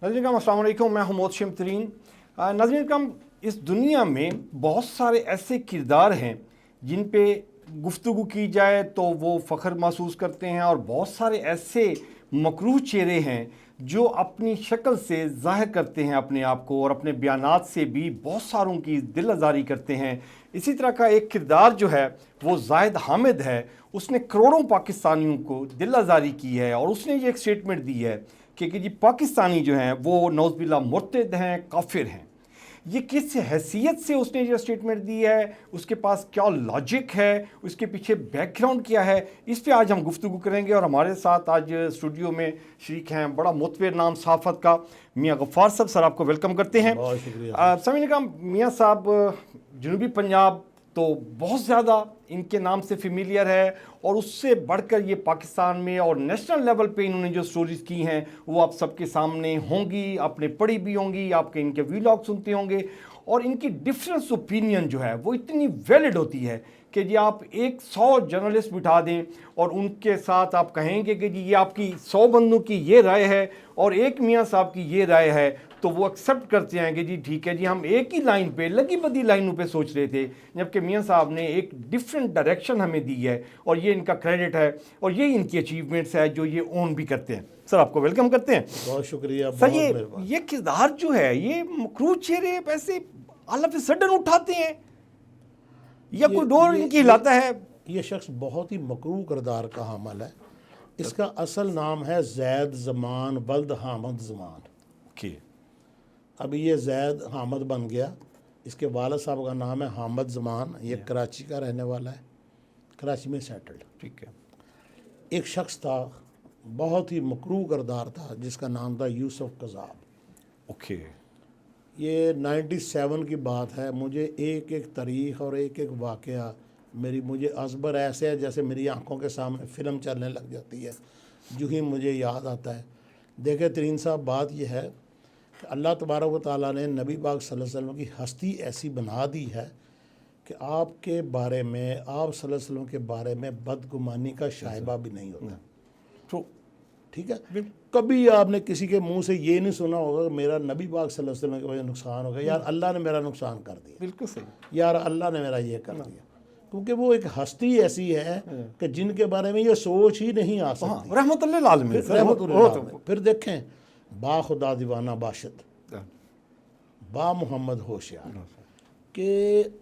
नाज़रीन अस्सलाम वालेकुम, मैं हूं मोहसिन तरीन। नाज़रीन, इस दुनिया में बहुत सारे ऐसे किरदार हैं जिन पे गुफ्तगू की जाए तो वो फ़ख्र महसूस करते हैं, और बहुत सारे ऐसे मकरूह चेहरे हैं जो अपनी शक्ल से ज़ाहिर करते हैं अपने आप को, और अपने बयानात से भी बहुत सारों की दिल आज़ारी करते हैं। इसी तरह का एक किरदार जो है वो जाहिद हामिद है। उसने करोड़ों पाकिस्तानियों को दिल आज़ारी की है, और उसने ये एक स्टेटमेंट दी है कि जी पाकिस्तानी जो हैं वो नौज़बिल्लाह मुर्तद हैं, काफिर हैं। ये किस हैसियत से उसने ये स्टेटमेंट दी है, उसके पास क्या लॉजिक है, उसके पीछे बैकग्राउंड क्या है, इस पे आज हम गुफ्तगू करेंगे। और हमारे साथ आज स्टूडियो में शरीक हैं बड़ा मुतवर नाम सहाफ़त का मियाँ गफ़ार साहब। सर, आपको वेलकम करते हैं। बहुत शुक्रिया। समझने का मियाँ साहब जनूबी पंजाब तो बहुत ज़्यादा इनके नाम से फेमिलियर है, और उससे बढ़कर ये पाकिस्तान में और नेशनल लेवल पे इन्होंने जो स्टोरीज़ की हैं वो आप सबके सामने होंगी, आपने पढ़ी भी होंगी, आपके इनके वीलॉग सुनते होंगे। और इनकी डिफरेंस ओपिनियन जो है वो इतनी वैलिड होती है कि जी आप 100 जर्नलिस्ट बिठा दें और उनके साथ आप कहेंगे कि जी ये आपकी 100 बंदों की ये राय है और एक मियाँ साहब की ये राय है, तो वो एक्सेप्ट करते हैं कि जी ठीक है जी, हम एक ही लाइन पे, लगी बदी लाइनों पे सोच रहे थे, जबकि मियाँ साहब ने एक डिफरेंट डायरेक्शन हमें दी है, और ये इनका क्रेडिट है और ये इनकी अचीवमेंट्स है जो ये ओन भी करते हैं। सर, आपको वेलकम करते हैं। बहुत शुक्रिया। सर, ये किरदार जो है, ये मकरूह चेहरे ऐसे ऑल ऑफ अ सडन उठाते हैं या कोई डोर इनकी हिलाता है? ये शख्स बहुत ही मकरूह किरदार का हामिल है। इसका असल नाम है जैद ज़मान वल्द हामिद ज़मान। अभी ये जैद हामिद बन गया। इसके वालिद साहब का नाम है हामिद ज़मान। ये कराची का रहने वाला है, कराची में सेटल्ड। ठीक है। एक शख्स था, बहुत ही मकरूह किरदार था, जिसका नाम था यूसुफ कज़ाब। ओके। ये 97 की बात है। मुझे एक एक तारीख़ और एक एक वाक़या मुझे अज़बर ऐसे है जैसे मेरी आंखों के सामने फ़िल्म चलने लग जाती है, जो ही मुझे याद आता है। देखे तरीन साहब, बात यह है कि अल्लाह तबारक व तआला ने नबी पाक सल्लल्लाहु अलैहि वसल्लम की हस्ती ऐसी बना दी है कि आपके बारे में, आप सल्लल्लाहु अलैहि वसल्लम के बारे में बदगुमानी का शायबा भी नहीं होता। तो ठीक है, कभी आपने किसी के मुंह से ये नहीं सुना होगा कि मेरा नबी पाक सल्लल्लाहु अलैहि वसल्लम की वजह से नुकसान हो गया, यार अल्लाह ने मेरा नुकसान कर दिया, बिल्कुल सही, यार अल्लाह ने मेरा ये कर दिया। क्योंकि वो एक हस्ती ऐसी है कि जिनके बारे में ये सोच ही नहीं आ सकती। रहमतुल्लिल आलमीन। फिर देखें, बा खुदा दीवाना बाशिद, बा मोहम्मद होशियार, कि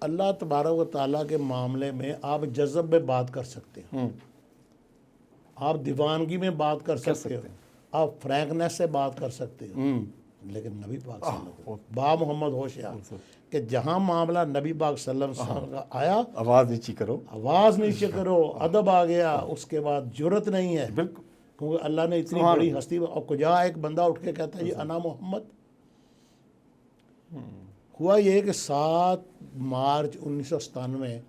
अल्लाह तबारक व तआला के मामले में आप जज़ब में बात कर सकते हो, आप दीवानगी में बात कर सकते हो, आप फ्रैंकनेस से बात कर सकते हो, लेकिन नबी पाक सल्लल्लाहु बा मोहम्मद होशियार कि जहाँ मामला नबी पाक सल्लल्लाहु अलैहि वसल्लम का आया, आवाज़ नीची करो, आवाज़ नीचे करो, अदब आ गया, उसके बाद जुर्रत नहीं है। बिल्कुल, क्योंकि अल्लाह ने इतनी बड़ी हस्ती, और कुजा एक बंदा उठ के कहता है ये अना मोहम्मद। हुआ ये कि 7 मार्च 1997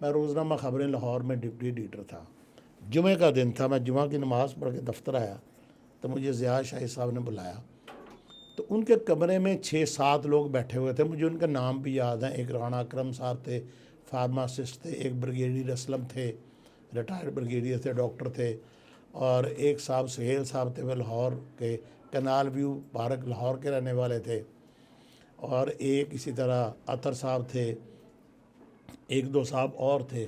मैं रोज़नामा ख़बरें लाहौर में डिप्टी एडिटर था। जुमे का दिन था। मैं जुमा की नमाज़ पढ़ के दफ्तर आया तो मुझे ज़िया शाही साहब ने बुलाया। तो उनके कमरे में 6-7 लोग बैठे हुए थे। मुझे उनका नाम भी याद है। एक राणा अकरम साहब थे, फार्मासिस्ट थे, एक ब्रिगेडियर असलम थे, रिटायर्ड ब्रिगेडियर थे, डॉक्टर थे, और एक साहब सुहेल साहब थे, वे लाहौर के कनाल व्यू पार्क लाहौर के रहने वाले थे, और एक इसी तरह अतर साहब थे, 1-2 साहब और थे।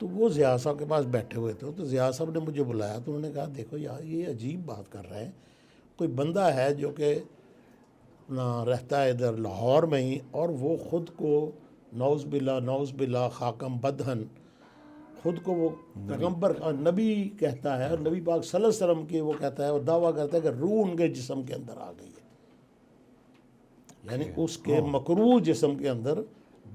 तो वो ज़िया साहब के पास बैठे हुए थे। तो ज़िया साहब ने मुझे बुलाया, तो उन्होंने कहा देखो यार, ये अजीब बात कर रहे हैं। कोई बंदा है जो कि ना रहता है इधर लाहौर में ही, और वो ख़ुद को नौज़ बिल्ला खाकम बदहन, ख़ुद को वो पैगम्बर और नबी कहता है, और नबी पाक सल्लल्लाहु अलैहि वसल्लम की वो कहता है, और दावा करता है कि रूह उनके जिस्म के अंदर आ गई है। यानी उसके मकरूह जिस्म के अंदर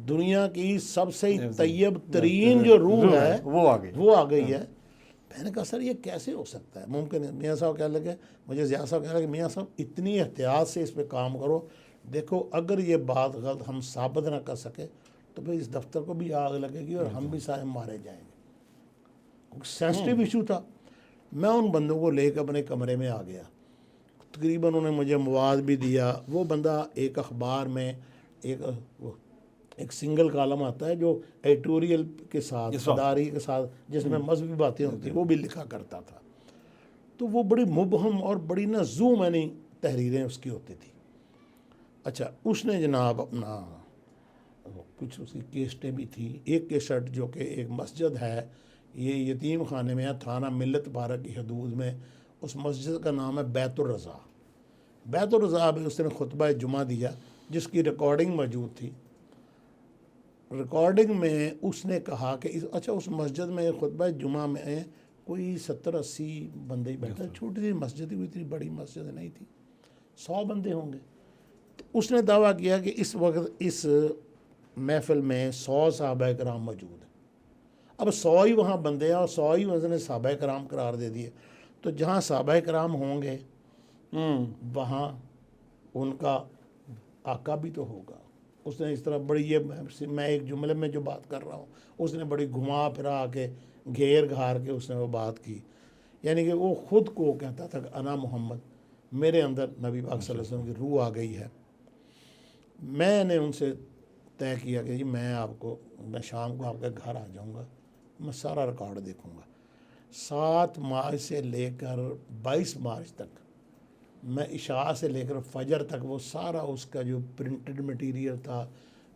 दुनिया की सबसे तैयब तरीन जो रूह है वो आ गई है। मैंने कहा सर ये कैसे हो सकता है, मुमकिन है? मियाँ साहब कहने लगे, मुझे ज़िया साहब कहने लगे, मियाँ साहब इतनी एहतियात से इस पर काम करो, देखो अगर ये बात गलत हम साबित ना कर सके तो फिर इस दफ्तर को भी आग लगेगी और हम भी सारे मारे जाएंगे। सेंसिटिव इशू था। मैं उन बंदों को लेकर अपने कमरे में आ गया। तकरीबन उन्होंने मुझे मवाद भी दिया। वो बंदा एक अखबार में एक सिंगल कॉलम आता है जो एडिटोरियल के साथ, सदारी के साथ, जिसमें मजहबी बातें होती हैं, वो भी लिखा करता था। तो वो बड़ी मुबहम और बड़ी ना जूम यानी तहरीरें उसकी होती थी। अच्छा, उसने जनाब अपना कुछ उसकी केस्टें भी थी। एक केसट जो कि एक मस्जिद है, ये यतीम खाने में है, थाना मिल्लत पारा की हदूद में। उस मस्जिद का नाम है बैतुर रज़ा। बैतुर रज़ा में उसने खुतबा जुमा दिया, जिसकी रिकॉर्डिंग मौजूद थी। रिकॉर्डिंग में उसने कहा कि अच्छा, उस मस्जिद में खुतबा जुमा में कोई 70-80 बंदे ही बैठे, छोटी सी मस्जिद ही, इतनी बड़ी मस्जिद नहीं थी, 100 बंदे होंगे। तो उसने दावा किया कि इस वक्त इस महफिल में 100 सहाबा कराम मौजूद हैं। अब 100 ही वहाँ बंदे हैं और 100 ही उसने सहाबा कराम करार दे दिए। तो जहाँ सहाबा कराम होंगे वहाँ उनका आका भी तो होगा। उसने इस तरह बड़ी, ये मैं एक जुमले में जो बात कर रहा हूँ, उसने बड़ी घुमा फिरा के घेर घार के उसने वो बात की। यानी कि वो ख़ुद को कहता था कि अना मोहम्मद, मेरे अंदर नबी पाक सल्लल्लाहु अलैहि वसल्लम की रूह आ गई है। मैंने उनसे तय किया कि जी मैं शाम को आपके घर आ जाऊंगा, मैं सारा रिकॉर्ड देखूंगा। 7 मार्च से लेकर 22 मार्च तक मैं इशा से लेकर फजर तक वो सारा उसका जो प्रिंटेड मटेरियल था,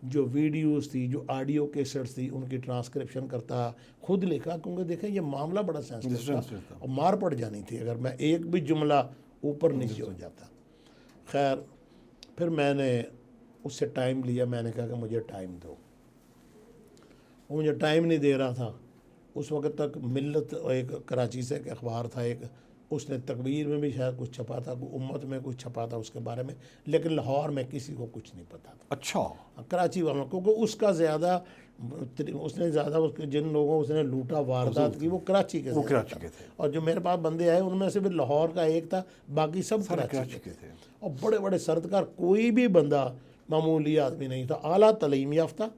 जो वीडियोस थी, जो ऑडियो कैसेट्स थी, उनकी ट्रांसक्रिप्शन करता, खुद लिखा। क्योंकि देखें ये मामला बड़ा सेंसिटिव था और मार पड़ जानी थी अगर मैं एक भी जुमला ऊपर नीचे हो जाता। खैर, फिर मैंने उससे टाइम लिया। मैंने कहा कि मुझे टाइम दो। वो मुझे टाइम नहीं दे रहा था। उस वक्त तक मिल्लत, एक कराची से एक अखबार था, एक उसने तकबीर में भी शायद कुछ छपा था, उम्मत में कुछ छपा था उसके बारे में, लेकिन लाहौर में किसी को कुछ नहीं पता था। अच्छा, कराची वालों को, क्योंकि उसका ज़्यादा, उसने ज़्यादा उसके जिन लोगों उसने लूटा वारदात की वो कराची के थे। और जो मेरे पास बंदे आए उनमें से भी लाहौर का एक था, बाकी सब कराची के थे। और बड़े बड़े सरदकार, कोई भी बंदा मामूली आदमी नहीं था, आला तलीम याफ्ता।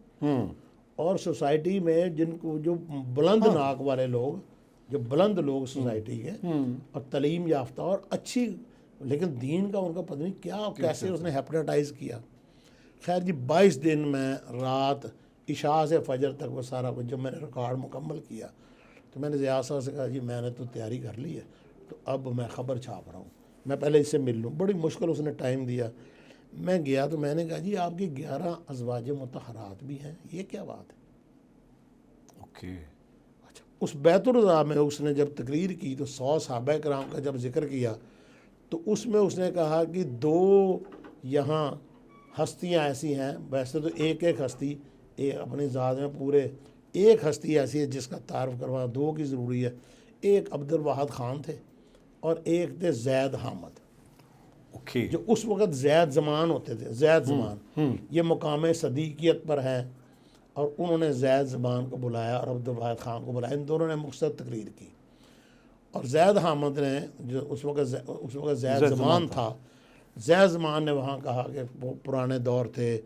और सोसाइटी में जिनको जो बुलंद नाक वाले लोग, जो बुलंद लोग सोसाइटी के, और तलीम याफ्ता और अच्छी, लेकिन दीन का उनका पता नहीं क्या कैसे उसने हेप्टाटाइज किया। खैर जी, 22 दिन में रात इशा से फजर तक वो सारा कुछ जब मैंने रिकॉर्ड मुकम्मल किया, तो मैंने ज़ियाद साहब से कहा जी मैंने तो तैयारी कर ली है, तो अब मैं ख़बर छाप रहा हूँ, मैं पहले इससे मिल लूँ। बड़ी मुश्किल उसने टाइम दिया। मैं गया तो मैंने कहा जी आपकी 11 अज़वाज मुतहरात भी हैं, ये क्या बात है? ओके। अच्छा, उस बैतुर रज़ा में उसने जब तकरीर की तो 100 सहाबा कराम का जब जिक्र किया, तो उसमें उसने कहा कि 2 यहाँ हस्तियाँ ऐसी हैं। वैसे तो एक एक हस्ती अपनी ज़ात में पूरे एक हस्ती ऐसी है जिसका तारफ़ करवाना 2 की ज़रूरी है। एक अब्दुल वाहिद ख़ान थे और एक थे जैद हामिद। ओके। जो उस वक़्त जैद ज़मान होते थे, जैद ज़मान, ये मुकाम सदीकियत पर है। और उन्होंने जैद ज़मान को बुलाया और अब्दुल वाहिद ख़ान को बुलाया। इन दोनों ने मुख्तसर तकरीर की। और जैद हामिद ने, जो उस वक़्त जैद ज़मान था, जैद ज़मान ने वहाँ कहा कि वो पुराने दौर थे,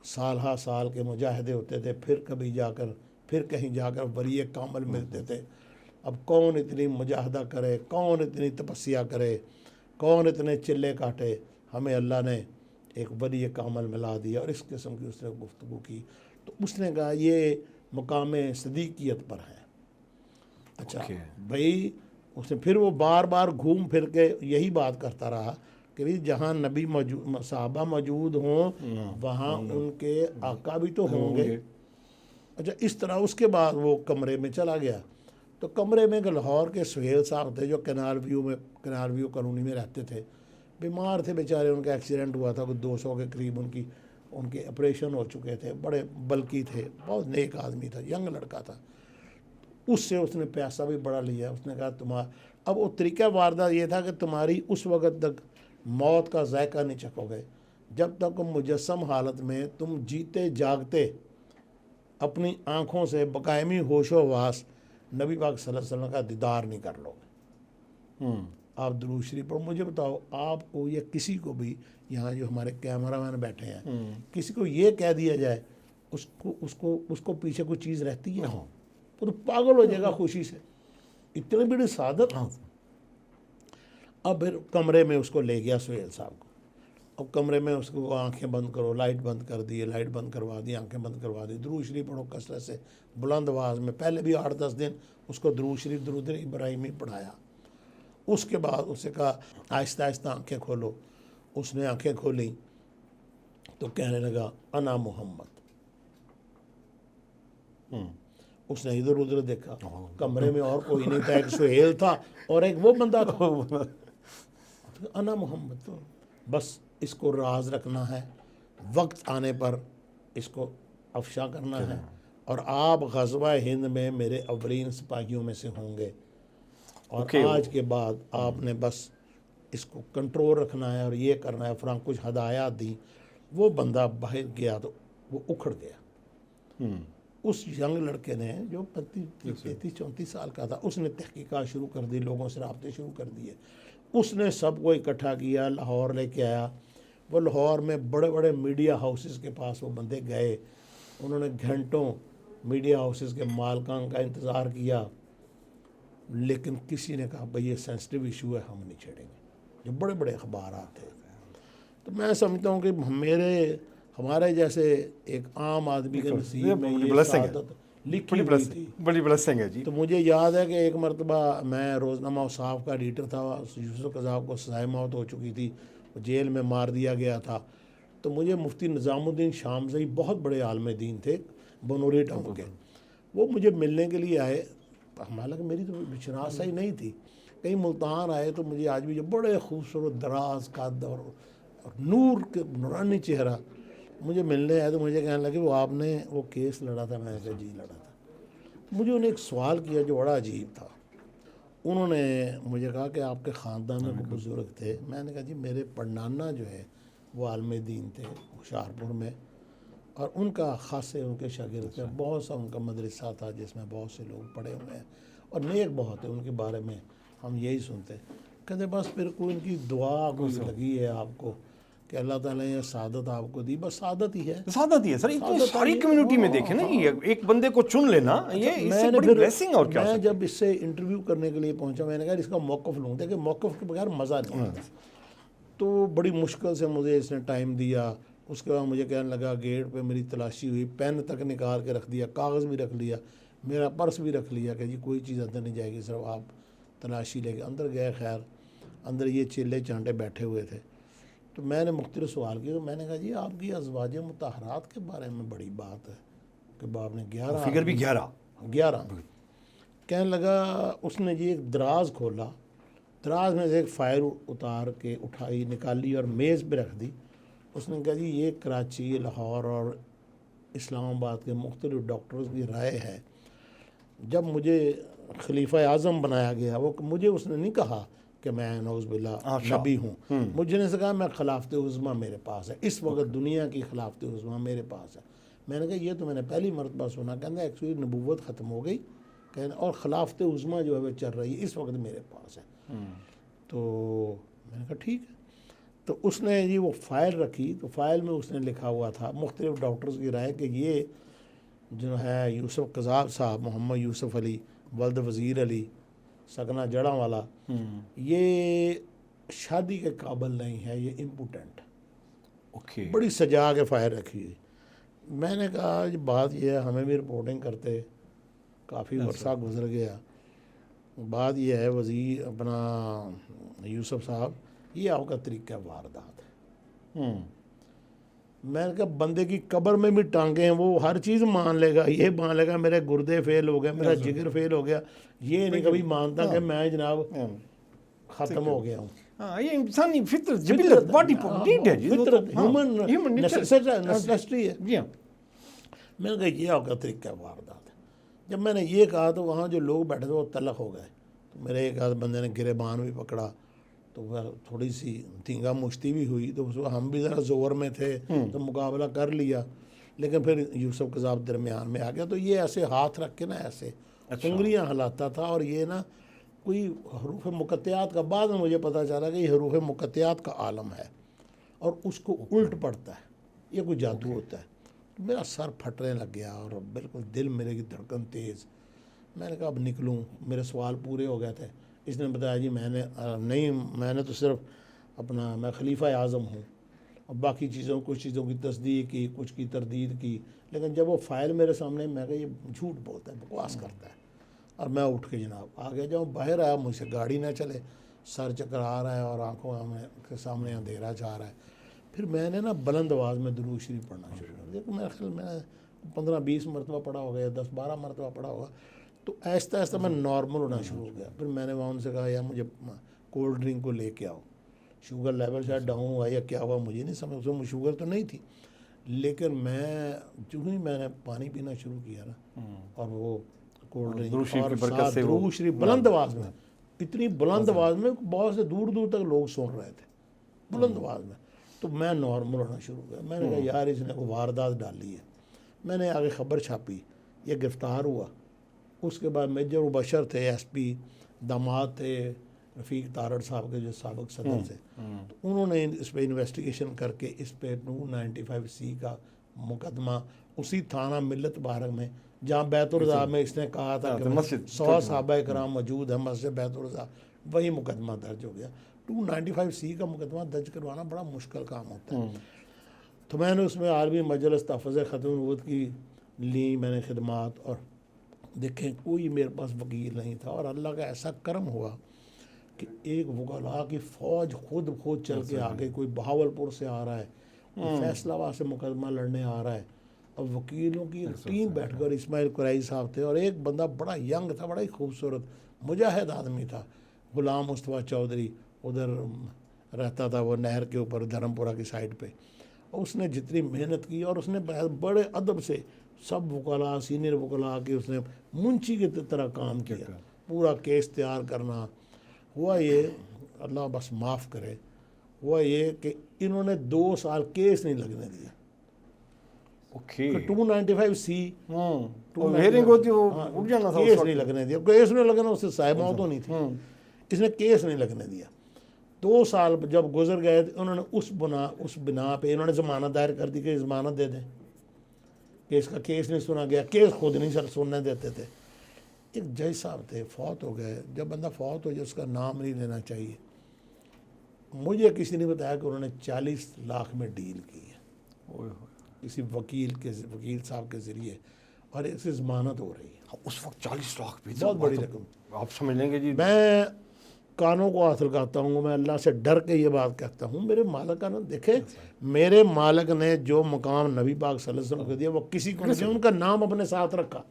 साल हा साल के मुजाहिदे होते थे, फिर कहीं जाकर वली कामिल मिलते थे। अब कौन इतनी मुजाहिदा करे, कौन इतनी तपस्या करे, कौन इतने चिल्ले काटे, हमें अल्लाह ने एक वली कामिल मिला दिया। और इस किस्म की उसने गुफ्तगू की। तो उसने कहा ये मुकाम सदीकियत पर है। अच्छा भाई, उसने फिर वो बार बार घूम फिर के यही बात करता रहा कि भाई जहाँ नबी मौजूद, सहाबा मौजूद हों, वहाँ उनके आका भी तो होंगे। अच्छा, इस तरह उसके बाद वो कमरे में चला गया। तो कमरे में लाहौर के सुहेल साहब थे, जो कैनाल व्यू कॉलोनी में रहते थे, बीमार थे बेचारे। उनका एक्सीडेंट हुआ था, कुछ 200 के करीब उनके ऑपरेशन हो चुके थे। बड़े बल्कि थे, बहुत नेक आदमी था, यंग लड़का था। उससे उसने पैसा भी बड़ा लिया। उसने कहा अब वो तरीका वारदात ये था कि तुम्हारी उस वक़्त तक मौत का जायका नहीं चखोगे जब तक मुजस्सम हालत में तुम जीते जागते अपनी आँखों से बकायमी होशोवास नबी पाक सल्लल्लाहु अलैहि वसल्लम का दीदार नहीं कर लोगे। आप दुरूद शरीफ पर मुझे बताओ, आपको या किसी को भी, यहाँ जो हमारे कैमरामैन बैठे हैं, किसी को ये कह दिया जाए उसको पीछे कोई चीज़ रहती है, वो तो पागल हो जाएगा खुशी से, इतनी बड़ी सादत। अब फिर कमरे में उसको ले गया सुहेल साहब को। अब कमरे में उसको आंखें बंद करो, लाइट बंद कर दी, लाइट बंद करवा दी, आंखें बंद करवा दी, दुरूद शरीफ पढ़ो कसरत से, बुलंद आवाज़ में। पहले भी 8-10 दिन उसको दुरूद शरीफ, दुरूद इब्राहिमी पढ़ाया। उसके बाद उसे कहा आहिस्ता आहिस्ता आंखें खोलो। उसने आंखें खोली तो कहने लगा अना मोहम्मद। उसने इधर उधर देखा, कमरे में और कोई नहीं था, एक सुहेल था और एक वो बंदा था। तो अना मोहम्मद, तो बस इसको राज रखना है, वक्त आने पर इसको अफशा करना है, और आप ग़ज़वा हिंद में मेरे अवलीन सिपाहियों में से होंगे, और आज के बाद आपने बस इसको कंट्रोल रखना है और ये करना है। फलां कुछ हदायत दी। वो बंदा बाहर गया तो वो उखड़ गया। उस यंग लड़के ने जो 33-34 साल का था, उसने तहकीकात शुरू कर दी, लोगों से रब्ते शुरू कर दिए। उसने सबको इकट्ठा किया, लाहौर लेके आया। वो लाहौर में बड़े बड़े मीडिया हाउसेस के पास वो बंदे गए। उन्होंने घंटों मीडिया हाउसेस के मालकान का इंतज़ार किया, लेकिन किसी ने कहा भाई ये सेंसिटिव इशू है, हम नहीं छेड़ेंगे। जो बड़े बड़े अखबार थे, तो मैं समझता हूँ कि हमारे जैसे एक आम आदमी के नसीब में ये शहादत लिखी हुई थी, बड़ी ब्लेसिंग है जी। तो मुझे याद है कि एक मरतबा मैं रोज़नामा साहब का एडिटर था, यूसुफ कज़ाब को सज़ाए मौत हो चुकी थी, जेल में मार दिया गया था। तो मुझे मुफ्ती निज़ामुद्दीन शामज़ई, बहुत बड़े आलम दीन थे बनूरी टाउन के, वो मुझे मिलने के लिए आए। हालांकि मेरी तो शनाख्त ही नहीं थी, कहीं मुल्तान आए तो मुझे आज भी जो बड़े खूबसूरत दराज कद और नूर के नूरानी चेहरा मुझे मिलने आए, तो मुझे कहने लगे वो आपने वो केस लड़ा था? मैंने कहा जी लड़ा था। मुझे उन्हें एक सवाल किया जो बड़ा अजीब था। उन्होंने मुझे कहा कि आपके ख़ानदान में कोई बुज़ुर्ग थे? मैंने कहा जी मेरे पड़नाना जो है वो आलम दीन थे होशियारपुर में, और उनका ख़ासे उनके शागिर्द थे, बहुत सा उनका मदरसा था जिसमें बहुत से लोग पढ़े हुए हैं और नेक बहुत है, उनके बारे में हम यही सुनते। कहते बस फिर कोई इनकी दुआ कोई लगी है आपको कि अल्लाह ताला ने सादत आपको दी, बस सादत ही है। सादत ही है सर, इतनी सारी कम्युनिटी में देखें ना, ये एक बंदे को चुन लेना, ये इससे बड़ी ब्लेसिंग और क्या। मैं जब इससे इंटरव्यू करने के लिए पहुंचा, मैंने कहा इसका मौक़िफ़ लूँ, देखिए मौक़िफ़ के बगैर मज़ा नहीं आता। तो बड़ी मुश्किल से मुझे इसने टाइम दिया। उसके बाद मुझे कहने लगा, गेट पे मेरी तलाशी हुई, पेन तक निकाल के रख दिया, कागज़ भी रख लिया, मेरा पर्स भी रख लिया कि जी कोई चीज़ अंदर नहीं जाएगी, सिर्फ आप तलाशी लेके अंदर गए। खैर अंदर ये चेले चांटे बैठे हुए थे, तो मैंने मुख्तलिफ सवाल किए। तो मैंने कहा जी आपकी अज़वाज मुताहरात के बारे में बड़ी बात है कि बाप ने 11 फिगर भी 11 कहने लगा। उसने जी एक दराज खोला, दराज में से एक फ़ाइल उतार के उठाई, निकाली और मेज़ पे रख दी। उसने कहा जी ये कराची, लाहौर और इस्लामाबाद के मुख्तलिफ डॉक्टर्स की राय है। जब मुझे खलीफा आज़म बनाया गया, वो मुझे उसने नहीं कहा कि मैं नौज़ुबिल्लाह नबी हूँ, मुझे ने कहा मैं खिलाफत उज़्मा मेरे पास है, इस वक्त दुनिया की खिलाफत उज़्मा मेरे पास है। मैंने कहा ये तो मैंने पहली मरतबा सुना। कहना एक्चुअली नबूवत ख़त्म हो गई, कहना और खिलाफत उज़्मा जो है वह चल रही है, इस वक्त मेरे पास है। तो मैंने कहा ठीक है। तो उसने जी वो फ़ाइल रखी, तो फ़ाइल में उसने लिखा हुआ था मुख्तलिफ डॉक्टर्स की राय कि ये जो है यूसुफ कज़ाब साहब, मोहम्मद यूसुफ अली वल्द वज़ीर अली सकना जड़ा वाला, ये शादी के काबिल नहीं है, ये इम्पोर्टेंट। ओके, बड़ी सजा के फ़ाइल रखी है। मैंने कहा जी बात यह है, हमें भी रिपोर्टिंग करते काफ़ी वर्षा गुजर गया। बात यह है वज़ीर अपना यूसुफ साहब, ये आपका तरीका वारदात है। मैंने कहा बंदे की कब्र में भी टांगे हैं, वो हर चीज़ मान लेगा, ये मान लेगा मेरे गुर्दे फेल हो गए, मेरा जिगर फेल हो गया, ये नहीं कभी मानता कि मैं जनाब ख़त्म हो गया हूँ। हाँ, ये इंसानी फितरत, जिबिलत, बॉडी नीड है, फितरत, ह्यूमन नेसेसिटी है। जी हाँ। मैंने कहा ये आपका तरीका वारदात है। जब मैंने ये कहा तो वहाँ जो लोग बैठे थे वो तलख हो गए। तो मेरे एक आध बंदे ने गिरेबान भी पकड़ा, तो वह थोड़ी सी धींगा मुश्ती भी हुई, तो उसको हम भी ज़रा ज़ोर में थे तो मुकाबला कर लिया, लेकिन फिर यूसुफ कज़ाब दरमियान में आ गया। तो ये ऐसे हाथ रख के ना ऐसे उंगलियां हिलाता था, और ये ना कोई हरूफ मुकत्तियात का, बाद में मुझे पता चला कि ये हरूफ मुकत्तियात का आलम है और उसको उल्ट पड़ता है, ये कोई जादू होता है। तो मेरा सर फटने लग गया और बिल्कुल दिल मेरे की धड़कन तेज़। मैंने कहा अब निकलूँ, मेरे सवाल पूरे हो गए थे। इसने बताया जी मैंने तो सिर्फ अपना मैं खलीफा आज़म हूँ, और बाकी चीज़ों कुछ चीज़ों की तस्दीक की, कुछ की तरदीद की। लेकिन जब वो फ़ाइल मेरे सामने, मैं कहा ये झूठ बोलता है, बकवास करता है। और मैं उठ के जनाब आ गया। जब बाहर आया, मुझसे गाड़ी ना चले, सर चकरा रहा है और आंखों के सामने अंधेरा छा रहा है। फिर मैंने ना बुलंद आवाज़ में दुरूद शरीफ पढ़ना शुरू कर दिया। मेरे ख्याल में 15-20 मरतबा पढ़ा होगा या 10-12 मरतबा पढ़ा होगा। तो आहिस्ता आहिस्ता मैं नॉर्मल होना शुरू हो गया। फिर मैंने वहाँ उनसे कहा, यार मुझे कोल्ड ड्रिंक को लेके आओ, शुगर लेवल शायद डाउन हुआ या क्या हुआ मुझे नहीं समझ, उसमें शुगर तो नहीं थी, लेकिन मैं जो ही मैंने पानी पीना शुरू किया ना और वो कोल्ड ड्रिंक और साथ दुरूद शरीफ बुलंद आवाज़ में, इतनी बुलंद आवाज़ में बहुत से दूर दूर तक लोग सुन रहे थे बुलंद आवाज़ में, तो मैं नॉर्मल होना शुरू किया। मैंने कहा यार इसने को वारदात डाली है। मैंने आगे ख़बर छापी, ये गिरफ़्तार हुआ। उसके बाद मेजर मुबशर थे, एसपी दामाद थे रफ़ीक तारड़ साहब के जो साबिक़ सदर थे, तो उन्होंने इस पर इन्वेस्टिगेशन करके इस पे 295C का मुकदमा उसी थाना मिल्लत बारग में, जहाँ बैतुर्रज़ा में इसने कहा था कि 100 सहाबा कराम मौजूद है मस्जिद बैतुर्रज़ा, वही मुकदमा दर्ज हो गया। 295C का मुकदमा दर्ज करवाना बड़ा मुश्किल काम होता है। तो मैंने उसमें आलमी मजलिस तहफ़्फ़ुज़ ख़त्म नबूवत की ली मैंने खिदमात, और देखें कोई मेरे पास वकील नहीं था। और अल्लाह का ऐसा करम हुआ कि एक वकला की फ़ौज खुद चल के आ गई। कोई बहावलपुर से आ रहा है, कोई फैसलाबाद से मुकदमा लड़ने आ रहा है, और वकीलों की एक टीम बैठकर, इस्माइल कुरैशी साहब थे और एक बंदा बड़ा यंग था, बड़ा ही खूबसूरत मुजाहिद आदमी था, गुलाम मुस्तफ़ा चौधरी, उधर रहता था वो नहर के ऊपर धर्मपुरा की साइड पे। और उसने जितनी मेहनत की और उसने बड़े अदब से सब वकला सीनियर वकला के उसने मुंशी की तरह काम किया, पूरा केस तैयार करना। हुआ ये, अल्लाह बस माफ़ करे, हुआ ये कि इन्होंने 2 साल केस नहीं लगने दिया। ओके 295C हेयरिंग होती वो उठ जाना था, केस नहीं लगने दिया। केस नहीं लगना उससे साहिब मौत होनी थी, इसने केस नहीं लगने दिया। 2 साल जब गुजर गए तो उन्होंने उस बिना पे इन्होंने ज़मानत दायर कर दी कि ज़मानत दे दें, केस का केस नहीं सुना गया, केस खुद नहीं सर सुनने देते थे। एक जज साहब थे, फौत हो गए। जब बंदा फौत हो जाए उसका नाम नहीं लेना चाहिए। मुझे किसी ने बताया कि उन्होंने 40 लाख में डील की है किसी वकील साहब के ज़रिए, और इसकी ज़मानत हो रही है। उस वक्त 40 लाख भी बहुत बड़ी रकम, आप समझ लेंगे जी। मैं कानों को हाथ लगाता हूँ, मैं अल्लाह से डर के ये बात कहता हूँ, मेरे मालिक का ना देखे, मेरे मालिक ने जो मुकाम नबी पाक सल्लल्लाहु अलैहि वसल्लम को दिया वो किसी को नहीं, उनका नाम अपने साथ रखा।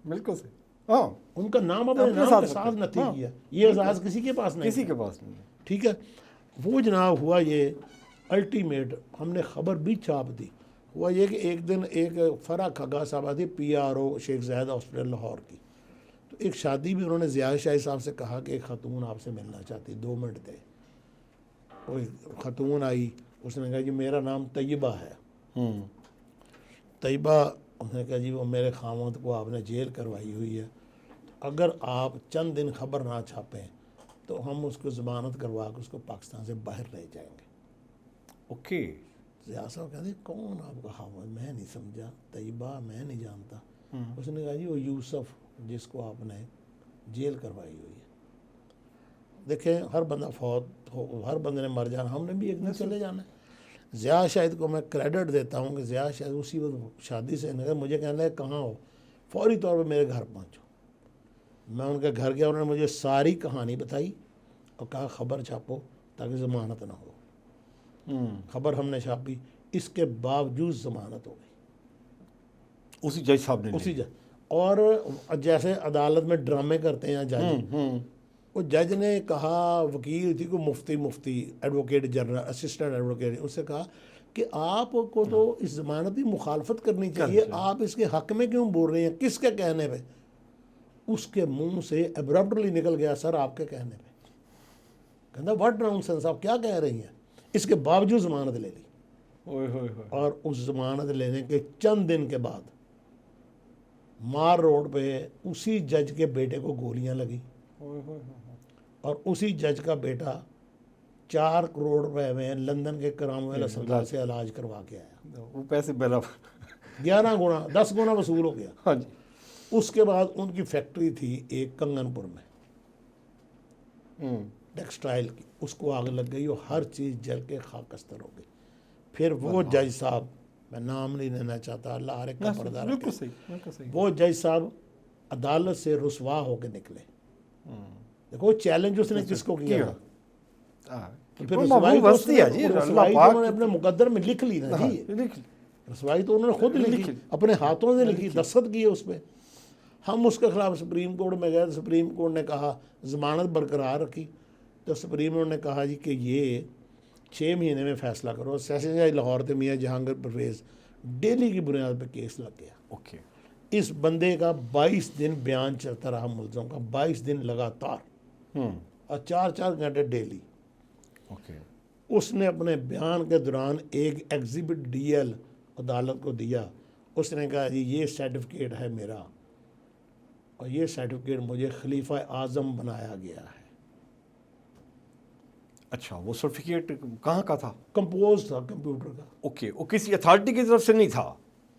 बिल्कुल सही, हाँ, उनका नाम अपने नाम के साथ नहीं किया। ये एजाज़ किसी के पास नहीं, किसी के पास नहीं। ठीक है, वो जनाब हुआ ये अल्टीमेट, हमने ख़बर भी छाप दी। हुआ ये कि एक दिन एक फ़रा खगा साहबा थी PRO शेख ज़ायद हॉस्पिटल लाहौर की, तो एक शादी भी उन्होंने ज़िया शाही साहब से कहा कि एक ख़तून आपसे मिलना चाहती, 2 मिनट दे। वो ख़तून आई, उसने कहा जी मेरा नाम तैयबा है। तैयबा, उसने कहा जी वो मेरे खामद को आपने जेल करवाई हुई है, तो अगर आप चंद दिन खबर ना छापें तो हम उसको ज़मानत करवा के उसको पाकिस्तान से बाहर ले जाएंगे। ओके, ज़िया साहब कहते कौन आपका खामद, मैं नहीं समझा। तैयबा मैं नहीं जानता। उसने कहा जी वो यूसुफ जिसको आपने जेल करवाई हुई है। देखें हर बंदा फौत हो, हर बंदे ने मर जाना, हमने भी एक दिन चले जाना है। ज़िया शाहिद को मैं क्रेडिट देता हूँ कि ज़िया शाहिद उसी वक्त शादी से नगर मुझे कहना है कहाँ हो, फौरी तौर पे मेरे घर पहुँचो। मैं उनके घर गया, उन्होंने मुझे सारी कहानी बताई और कहा ख़बर छापो ताकि ज़मानत ना हो। खबर हमने छापी, इसके बावजूद ज़मानत हो गई उसी जज साहब ने, उसी जज। और जैसे अदालत में ड्रामे करते हैं जज, वो जज ने कहा, वकील थी को मुफ्ती एडवोकेट जनरल असिस्टेंट एडवोकेट, उससे कहा कि आपको तो इस ज़मानत की मुखालफत करनी चाहिए, आप इसके हक़ में क्यों बोल रहे हैं, किसके कहने पे? उसके मुंह से एब्रप्टली निकल गया, सर आपके कहने पे। कहता व्हाट नॉनसेंस, आप क्या कह रही हैं? इसके बावजूद ज़मानत ले ली। और उस ज़मानत लेने के चंद दिन के बाद मार रोड पे उसी जज के बेटे को गोलियां लगी, और उसी जज का बेटा 4 करोड़ रुपए में लंदन के करामवेल अस्पताल से इलाज करवा के आया। वो पैसे बराबर 11 गुना 10 गुना वसूल हो गया। हाँ जी। उसके बाद उनकी फैक्ट्री थी एक कंगनपुर में टेक्सटाइल की, उसको आग लग गई और हर चीज़ जल के खाकस्तर हो गई। फिर वो जज साहब, मैं नाम नहीं लेना चाहता, अल्लाह हर एक का पर्दा रखे, वो जज साहब अदालत से रुसवा होकर निकले। देखो चैलेंज उसने किसको किया था? कि फिर वो रसवाई महबूब तो हस्ती है जी, उसने- अल्लाह रसवाई तो पाक उन्होंने अपने मुकद्दर में लिख ली ना जी। लिख रसवाई तो उन्होंने खुद लिखी, अपने हाथों से लिखी, दस्तखत किए उस पर। हम उसके खिलाफ सुप्रीम कोर्ट में गए तो सुप्रीम कोर्ट ने कहा ज़मानत बरकरार रखी। तो सुप्रीम कोर्ट ने कहा जी कि ये 6 महीने में फ़ैसला करो। सेशन जज लाहौर थे मियाँ जहांगीर परवेज़, डेली की बुनियाद पर केस लग गया। ओके इस बंदे का 22 दिन बयान चलता रहा मुलज़म का, 22 दिन लगातार, और 4-4 घंटे डेली। ओके उसने अपने बयान के दौरान एक एग्जिबिट डीएल अदालत को दिया। उसने कहा जी ये सर्टिफिकेट है मेरा, और ये सर्टिफिकेट मुझे खलीफा आज़म बनाया गया है। अच्छा, वो सर्टिफिकेट कहाँ का था? कंपोज था कंप्यूटर का। ओके, वो किसी अथॉरिटी की तरफ से नहीं था?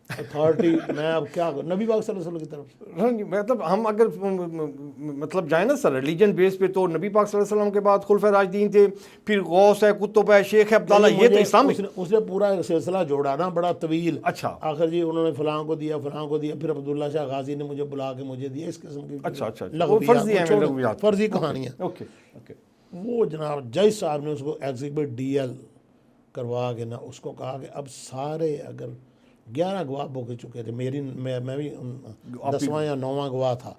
अथॉरिटी मैं अब क्या करूं, नबी पाक सल्लल्लाहु अलैहि वसल्लम की तरफ से। हाँ जी, मतलब हम अगर मतलब जाए ना सर रिलीजन बेस पे, तो नबी पाक सल्लल्लाहु अलैहि वसल्लम के बाद खुलफा राशिदीन थे, फिर गौस है, कुतुब है, शेख है अब्दुल्ला, ये तो इस्लाम है। उसने पूरा सिलसिला जोड़ा ना, बड़ा तवील। अच्छा आखिर जी उन्होंने फलां को दिया, फलां को दिया, फिर अब्दुल्ला शाह गाजी ने मुझे बुला के मुझे दिया, इस किस्म की अच्छा अच्छा, वो लगवियात, फर्जी है, छोड़ो, लगवियात, फर्जी कहानियाँ। ओके ओके वो जनाब जज साहब ने उसको एग्जिबिट डीएल करवा के ना उसको कहा कि अब सारे अगर 11 गवाह भोग चुके थे, मैं भी 10वां या 9वां गवाह था।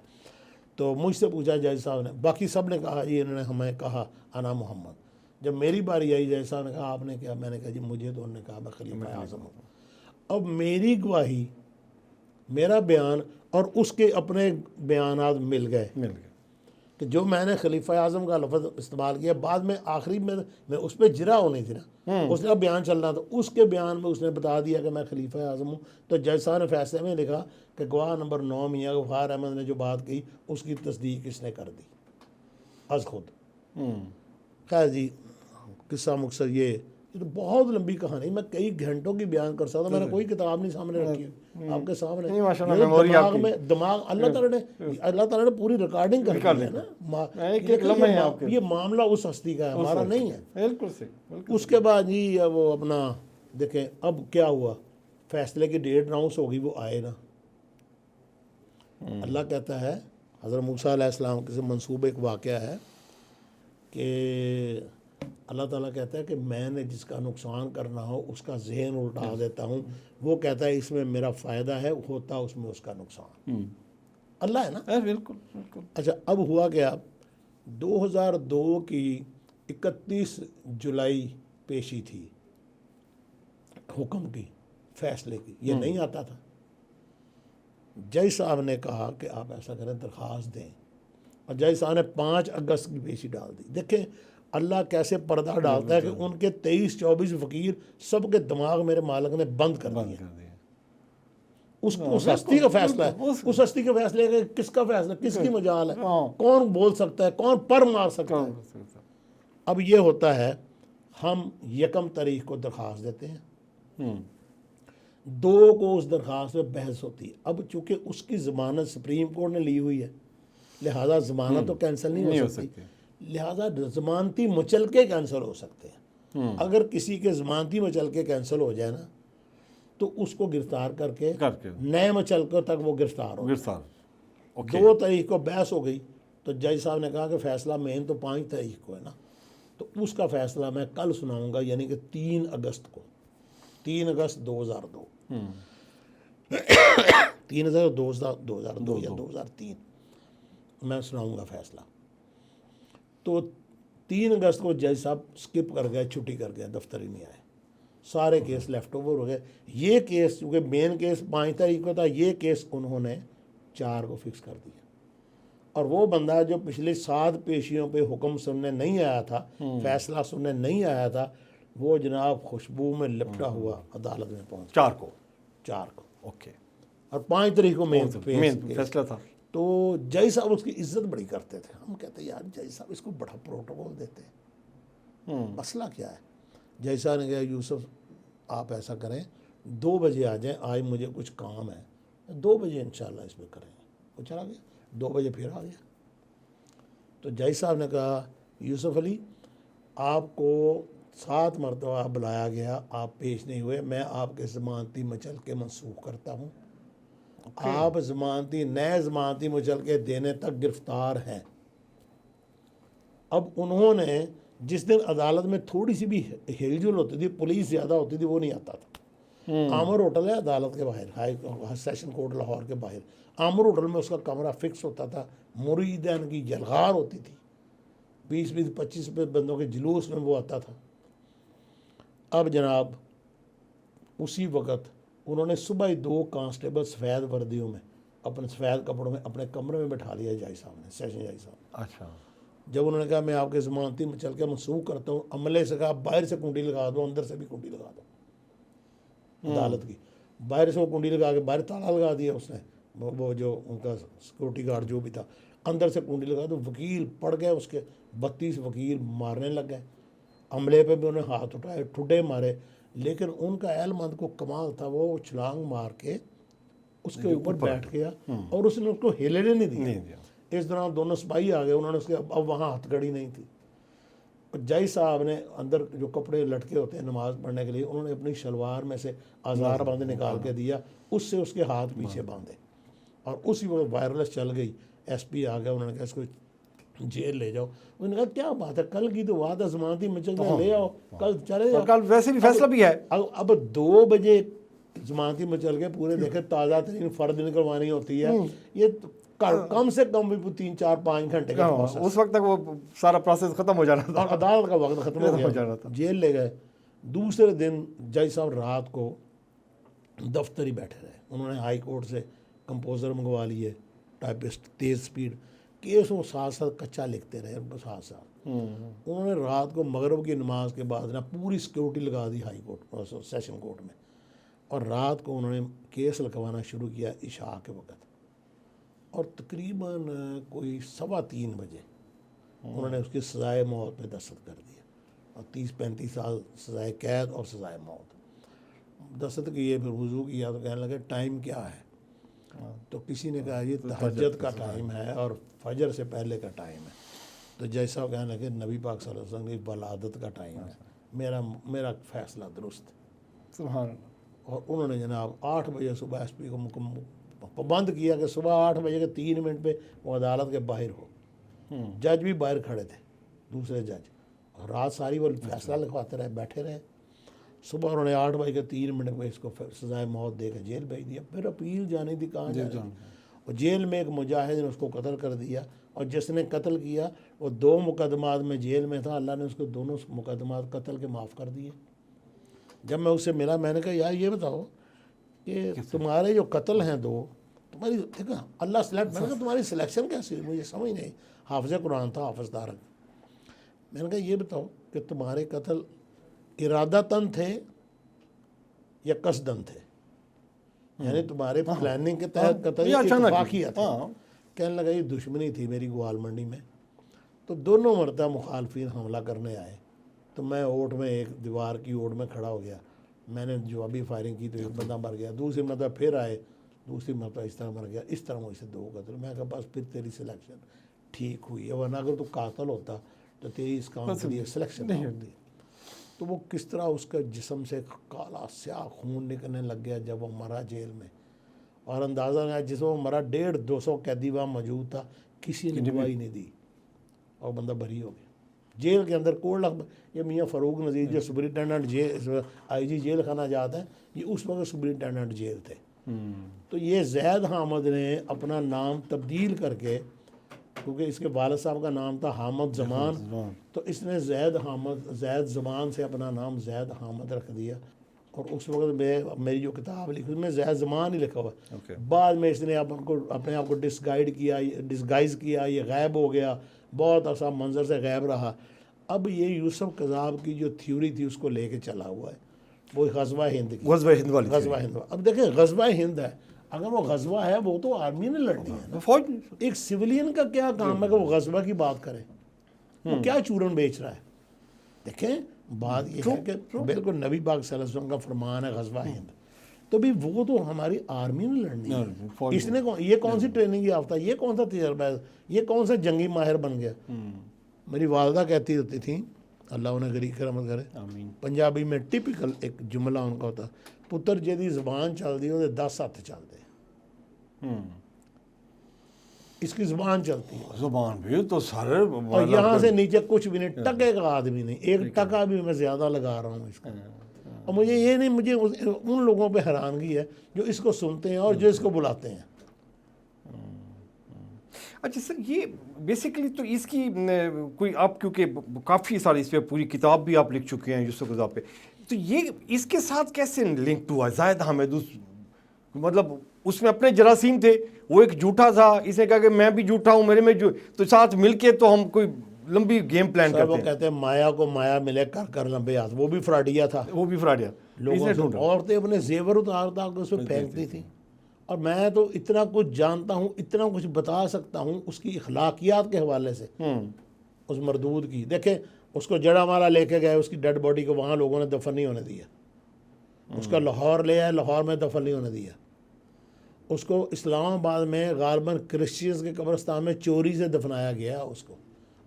तो मुझसे पूछा जज साहब ने, बाकी सब ने कहा ये, इन्होंने हमें कहा अना मोहम्मद। जब मेरी बारी आई जज साहब ने कहा आपने क्या? मैंने कहा जी मुझे तो उन्होंने कहा मैं खलीफा आज़म हूँ। अब मेरी गवाही, मेरा बयान और उसके अपने बयानात मिल गए मिल गया। कि जो मैंने खलीफा आज़म का लफ्ज़ इस्तेमाल किया, बाद में आखिरी में मैं उस पर जिरा होनी थी ना, उसका बयान चल रहा था, उसके बयान में उसने बता दिया कि मैं खलीफा आज़म हूँ। तो जज साहब ने फैसले में लिखा कि गवाह नंबर 9 मियाँ गफ़ार अहमद ने जो बात कही उसकी तस्दीक इसने कर दी अज खुद। खैर जी, किस्सा मुख्तसर ये तो बहुत लंबी कहानी, मैं कई घंटों की बयान कर सकता हूँ। मैंने कोई किताब नहीं सामने रखी है, आपके सामने नहीं, माशाल्लाह, मेरे मेमोरी दिमाग आपकी। में दिमाग अल्लाह ताला ने पूरी रिकॉर्डिंग कर दी है ना। एक लम्हे हैं आपके। ये मामला उस हस्ती का है, हमारा नहीं है। बिल्कुल सही, बिल्कुल। उसके बाद जी वो अपना देखें अब क्या हुआ, फैसले की डेट अनाउंस होगी, वो आए ना। अल्लाह कहता है, हज़रत मूसा अलैहिस्सलाम के से मंसूब एक वाक़या है कि अल्लाह ताला कहता है कि मैंने जिसका नुकसान करना हो उसका जहन उल्टा देता हूँ। वो कहता है इसमें मेरा फ़ायदा है, होता उसमें उसका नुकसान। अल्लाह है ना। बिल्कुल बिल्कुल। अच्छा, अब हुआ क्या, 2002 की 31 जुलाई पेशी थी हुक्म की, फैसले की, ये नहीं आता था। जज साहब ने कहा कि आप ऐसा करें, दरख्वास्त दें, और जज साहब ने 5 अगस्त की पेशी डाल दी। देखें अल्लाह कैसे पर्दा डालता है कि उनके 23-24 वकील सबके दिमाग मेरे मालिक ने बंद कर दिए। उस हस्ती का फैसला है, उस हस्ती के फैसले का किसका फैसला, किसकी मजाल है, कौन बोल सकता है, कौन पर मार सकता है। अब ये होता है, हम 1 तारीख को दरख्वास्त देते हैं, 2 को उस दरख्वास्त में बहस होती है। अब चूंकि उसकी ज़मानत सुप्रीम कोर्ट ने ली हुई है, लिहाजा ज़मानत तो कैंसिल नहीं हो सकती, लिहाजा ज़मानती मुचलके कैंसिल हो सकते हैं। अगर किसी के ज़मानती मुचलके कैंसिल हो जाए ना, तो उसको गिरफ्तार करके नए मुचलके तक वो गिरफ्तार हो। 2 तारीख को बहस हो गई, तो जज साहब ने कहा कि फ़ैसला मेन तो 5 तारीख को है ना, तो उसका फ़ैसला मैं कल सुनाऊंगा, यानी कि 3 अगस्त को, 3 अगस्त 2002 3 अगस्त 2002 या 2003 मैं सुनाऊंगा फ़ैसला। तो 3 अगस्त को जज साहब स्किप कर गए, छुट्टी कर गए, दफ्तर ही नहीं आए, सारे केस लेफ्ट ओवर हो गए। ये केस क्योंकि मेन केस 5 तारीख को था, ये केस उन्होंने 4 को फिक्स कर दिया। और वो बंदा जो पिछले 7 पेशियों पे हुक्म सुनने नहीं आया था, फैसला सुनने नहीं आया था, वो जनाब खुशबू में लिपटा हुआ अदालत में पहुंच 4 को ओके, और 5 तारीख को मेन फैसला था। तो जज साहब उसकी इज्जत बड़ी करते थे। हम कहते यार जज साहब इसको बड़ा प्रोटोकॉल देते हैं, मसला क्या है। जज साहब ने कहा यूसुफ आप ऐसा करें, 2 बजे आ जाएं, आज मुझे कुछ काम है, 2 बजे इंशाल्लाह इसमें करेंगे। वो चला गया, 2 बजे फिर आ गया। तो जज साहब ने कहा यूसुफ अली आपको 7 मरतबा बुलाया गया, आप पेश नहीं हुए, मैं आपके ज़मानती मचल के मनसूख करता हूँ। आप ज़मानती नए ज़मानती मचल के देने तक गिरफ्तार हैं। अब उन्होंने जिस दिन अदालत में थोड़ी सी भी हिलजुल होती थी, पुलिस ज़्यादा होती थी, वो नहीं आता था। आमर होटल है अदालत के बाहर, हाई सेशन कोर्ट लाहौर के बाहर। आमर होटल में उसका कमरा फिक्स होता था, मुरीदन की जलगार होती थी, 20-20, 25 बंदों के जुलूस में वो आता था। अब जनाब उसी वक़्त उन्होंने सुबह ही 2 कांस्टेबल सफ़ेद वर्दियों में, अपने सफ़ेद कपड़ों में अपने कमरे में बैठा लिया जज साहब ने, सेशन जज साहब। अच्छा। जब उन्होंने कहा मैं आपके ज़मानती में चल के मनसूख करता हूँ, अमले से कहा बाहर से कुंडी लगा दो, अंदर से भी कुंडी लगा दो अदालत की। बाहर से वो कुंडी लगा के बाहर ताला लगा दिया उसने, वो जो उनका सिक्योरिटी गार्ड जो भी था, अंदर से कुंडी लगा दो। वकील पड़ गए उसके, 32 वकील मारने लग गए। अमले पे भी उन्हें हाथ उठाए, ठुड्डे मारे, लेकिन उनका एलमंद को कमाल था, वो छलांग मार के उसके ऊपर बैठ गया और उसने उसको हिलने नहीं दिया। इस दौरान दोनों सिपाही आ गए, उन्होंने उसके, अब वहाँ हथकड़ी नहीं थी। और जज साहब ने अंदर जो कपड़े लटके होते हैं नमाज पढ़ने के लिए, उन्होंने अपनी शलवार में से आज़ार बंद निकाल के दिया, उससे उसके हाथ पीछे बांधे और उसी वक्त वायरलेस चल गई। एसपी आ गया, उन्होंने कहा इसको जेल ले जाओ। उन्होंने कहा क्या बात है, कल की तो बात है, ज़मानती में चल ले आओ, कल चले जाओ, कल वैसे भी फैसला भी है। अब 2 बजे ज़मानती में चल के पूरे देखे ताज़ा तरीन फ़र्द निकलवानी होती है, ये तो कम से कम भी 3, 4, 5 घंटे का प्रोसेस। उस वक्त तक वो सारा प्रोसेस खत्म हो जाना था और अदालत का वक्त खत्म हो जाना था। जेल ले गए। दूसरे दिन जज साहब रात को दफ्तर ही बैठे रहे। उन्होंने हाई कोर्ट से कंपोज़र मंगवा लिए, टाइपिस्ट, तेज़ स्पीड, केस वो साथ साथ कच्चा लिखते रहे साथ साथ। उन्होंने रात को मगरब की नमाज के बाद ना पूरी सिक्योरिटी लगा दी हाई कोर्ट सेशन कोर्ट में, और रात को उन्होंने केस लिखवाना शुरू किया इशा के वक्त। और तकरीबन कोई 3:15 बजे उन्होंने उसकी सज़ाए मौत पे दस्तखत कर दिया, और 30-35 साल सज़ाए कैद और सज़ाए मौत दस्तखत किए। फिर वुज़ू किया तो कहने लगे टाइम क्या है, तो किसी ने कहा ये तहज्जुद का टाइम है और फजर से पहले का टाइम है। तो जज साहब कहने लगे नबी पाक सल्लल्लाहु अलैहि वसल्लम की वलादत का टाइम है, मेरा फ़ैसला दुरुस्त। सुभान अल्लाह। और उन्होंने जनाब 8 बजे सुबह एसपी को पाबंद किया कि सुबह 8 बजे के 3 मिनट पे वो अदालत के बाहर हो। जज भी बाहर खड़े थे, दूसरे जज, और रात सारी वो फैसला लिखवाते रहे, बैठे रहे। सुबह उन्होंने 8 बजे के 3 मिनट में इसको सजाए मौत दे के जेल भेज दिया। फिर अपील जानी थी, कहाँ जानी, और जेल में एक मुजाहिद ने उसको कत्ल कर दिया, और जिसने कत्ल किया वो 2 मुकदमात में जेल में था, अल्लाह ने उसको दोनों मुकदमात कत्ल के माफ़ कर दिए। जब मैं उससे मिला, मैंने कहा यार ये बताओ कि तुम्हारे जो कत्ल हैं 2, तुम्हारी देखा अल्लाह सेलेक्ट, मैंने कहा तुम्हारी सिलेक्शन कैसी हुई, मुझे समझ नहीं। हाफिज़ कुरान था, हाफिज़ तारक। मैंने कहा ये बताओ कि तुम्हारे कत्ल इरादतन थे या कसदन थे, यानी तुम्हारे प्लानिंग के तहत कत्ल या इत्तफाकिया था। कहने लगा ये दुश्मनी थी मेरी ग्वाल मंडी में, तो दोनों मरतबा मुखालफिन हमला करने आए, तो मैं ओट में एक दीवार की ओट में खड़ा हो गया, मैंने जवाबी फायरिंग की तो एक बंदा मर गया, दूसरी मरतबा फिर आए, दूसरी मरतबा इस तरह मर गया, इस तरह मुझसे 2 कत्ल। मैं कहा बस फिर तेरी सिलेक्शन ठीक हुई है, वरना अगर तू कातल होता तो तेरी इस काम के लिए सिलेक्शन नहीं होती। तो वो किस तरह उसका जिस्म से काला स्याह खून निकलने लग गया जब वो मरा जेल में, और अंदाज़ा नहीं, जिस वो मरा 150-200 कैदी वहाँ मौजूद था, किसी ने गवाही नहीं दी, और बंदा बरी हो गया। जेल के अंदर कोड़ लग, ये मियाँ फ़ारूक नज़ीर जो सुपरिटेंडेंट जेल IG जेल खाना जाता है, ये उस वक्त सुपरिटेंडेंट जेल थे। तो ये जैद हामिद ने अपना नाम तब्दील करके, क्योंकि इसके वालिद साहब का नाम था हामिद ज़मान, तो इसने जैद ज़मान से अपना नाम जैद हामिद रख दिया। और उस वक्त में मेरी जो किताब लिखी उसमें जैद ज़मान ही लिखा हुआ। बाद में इसने अपने आप को डिस्गाइज़ किया, ये गायब हो गया, बहुत अरसा मंजर से गायब रहा। अब ये यूसुफ कज़ाब की जो थ्योरी थी उसको लेके चला हुआ है, वो गज़वा हिंद की, गज़वा हिंद। अब देखें गज़वा हिंद है, अगर वो गज़वा है वो तो आर्मी ने लड़नी है ना, फौज। एक सिविलियन का क्या काम है कि वो गज़वा की बात करे, वो क्या चूरन बेच रहा है। देखें बात ये है कि बिल्कुल नबी पाक सल्लल्लाहु अलैहि वसल्लम का फरमान है गज़वा हिंद, तो भी वो तो हमारी आर्मी ने लड़नी है। इसने ये कौन सी ट्रेनिंग याफ्ता, ये कौन सा तजर्बा है, ये कौन सा जंगी माहिर बन गया। मेरी वालदा कहती होती थी, अल्लाह उन्हें गरीब रहमत करे, पंजाबी में टिपिकल एक जुमला उनका होता, पुत्र जेदी ज़बान चलती है 10 हथ चलते। इसकी जुबान चलती है, जुबान भी तो सर और यहाँ से नीचे कुछ भी नहीं, टके का आदमी नहीं, एक टका भी मैं ज़्यादा लगा रहा हूँ इसका। और मुझे ये नहीं, मुझे उन लोगों पे हैरानगी है जो इसको सुनते हैं और जो इसको बुलाते हैं। अच्छा सर, ये बेसिकली तो इसकी कोई आप, क्योंकि काफ़ी सारी इस पर पूरी किताब भी आप लिख चुके हैं यूसुफ रज़ा पे, तो ये इसके साथ कैसे लिंक हुआ? ज़ाहिद हामिद मतलब उसमें अपने जरासीम थे, वो एक झूठा था, इसने कहा कि मैं भी झूठा हूँ, मेरे में जो, तो साथ मिलके तो हम कोई लंबी गेम प्लान करते हैं। वो कहते हैं माया को माया मिले कर कर लंबे हाथ, वो भी फ्रॉडिया था, वो भी फ्रॉडिया लोगों से औरतें अपने जेवर उतार उतार के उसमें फेंकती थी। और मैं तो इतना कुछ जानता हूँ, इतना कुछ बता सकता हूँ उसकी अखलाकियात के हवाले से, उस मरदूद की। देखे उसको जड़ा मारा लेके गए, उसकी डेड बॉडी को वहाँ लोगों ने दफन नहीं होने दिया, उसका लाहौर ले आए, लाहौर में दफन नहीं होने दिया, उसको इस्लामाबाद में गालबन क्रिश्चियंस के कब्रिस्तान में चोरी से दफनाया गया। उसको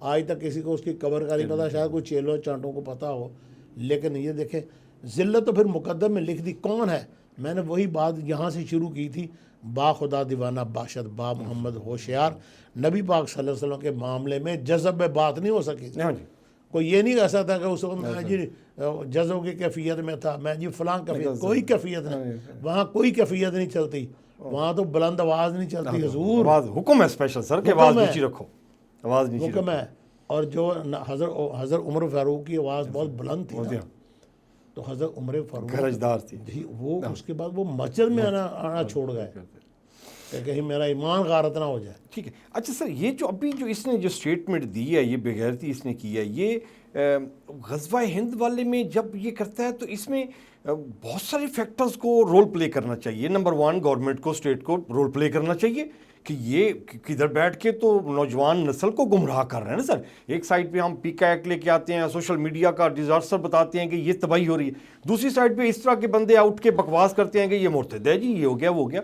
आज तक किसी को उसकी कब्र का नहीं पता, शायद कोई चेलों चांटों को पता हो, लेकिन ये देखें ज़िल्लत तो फिर मुकद्दम में लिख दी। कौन है? मैंने वही बात यहाँ से शुरू की थी, बा खुदा दीवाना बाशद बा मोहम्मद होशियार, नबी पाक सल्लल्लाहु अलैहि वसल्लम के मामले में जज़ब में बात नहीं हो सकी थी। कोई ये नहीं कह सकता कि उस वक्त मैं जी जज़ब की कैफियत में था, मैं जी फ़लाँ कैफियत, कोई कैफियत नहीं, वहाँ कोई कैफियत नहीं चलती, वहाँ तो बुलंद आवाज़ नहीं चलती, हुजूर हुक्म है स्पेशल सर कि आवाज़ नीची रखो, आवाज़ नीची हुक्म है। और जो हज़रत उमर फारूक की आवाज़ बहुत बुलंद थी ना, तो हज़रत उमर फारूक गरजदार थी, वो उसके बाद वो मस्जिद में आना छोड़ गए कि कहीं मेरा ईमान गारत ना हो जाए। ठीक है। अच्छा सर, ये जो अभी जो इसने जो स्टेटमेंट दी है, ये बेगैरती इसने की है, ये ग़ज़वा हिंद वाले में जब ये करता है तो इसमें बहुत सारे फैक्टर्स को रोल प्ले करना चाहिए। नंबर वन, गवर्नमेंट को, स्टेट को रोल प्ले करना चाहिए कि ये किधर बैठ के तो नौजवान नस्ल को गुमराह कर रहे हैं ना सर। एक साइड पे हम पीका एक्ट लेके आते हैं, सोशल मीडिया का डिजास्टर बताते हैं कि ये तबाही हो रही है, दूसरी साइड पे इस तरह के बंदे उठ के बकवास करते हैं कि ये मुर्तद है जी, ये हो गया वो हो गया।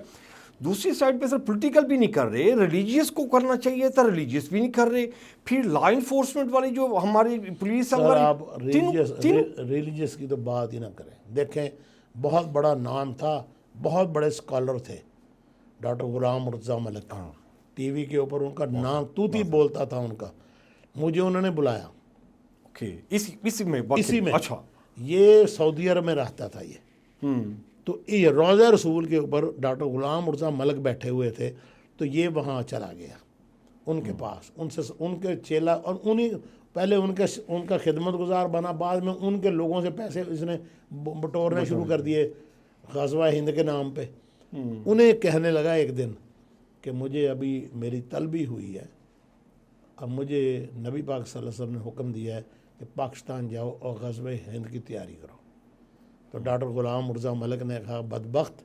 दूसरी साइड पे सर पॉलिटिकल भी नहीं कर रहे, रिलीजियस को करना चाहिए था, रिलीजियस भी नहीं कर रहे। फिर लॉ इन्फोर्समेंट वाली जो हमारी पुलिस है, आप रिलीजियस की तो बात ही ना करें। देखें, बहुत बड़ा नाम था, बहुत बड़े स्कॉलर थे, डॉक्टर गुलाम मुर्तज़ा मलिक, टीवी के ऊपर उनका नाम तूती बोलता था उनका। मुझे उन्होंने बुलाया, ओके, इसी में अच्छा, ये सऊदी अरब में रहता था ये, तो ये रोज़ा रसूल के ऊपर डॉक्टर गुलाम मुर्तज़ा मलिक बैठे हुए थे, तो ये वहाँ चला गया उनके पास, उनसे उनके चेला, और उन्हीं पहले उनका खिदमत गुजार बना, बाद में उनके लोगों से पैसे इसने बटोरने शुरू कर दिए ग़ज़वा हिंद के नाम पे। उन्हें कहने लगा एक दिन कि मुझे अभी मेरी तलबी हुई है, अब मुझे नबी पाक सल्लल्लाहु अलैहि वसल्लम ने हुक्म दिया है कि पाकिस्तान जाओ और ग़ज़वा हिंद की तैयारी करो। तो डॉक्टर गुलाम मुर्तज़ा मलिक ने कहा, बदबख्त,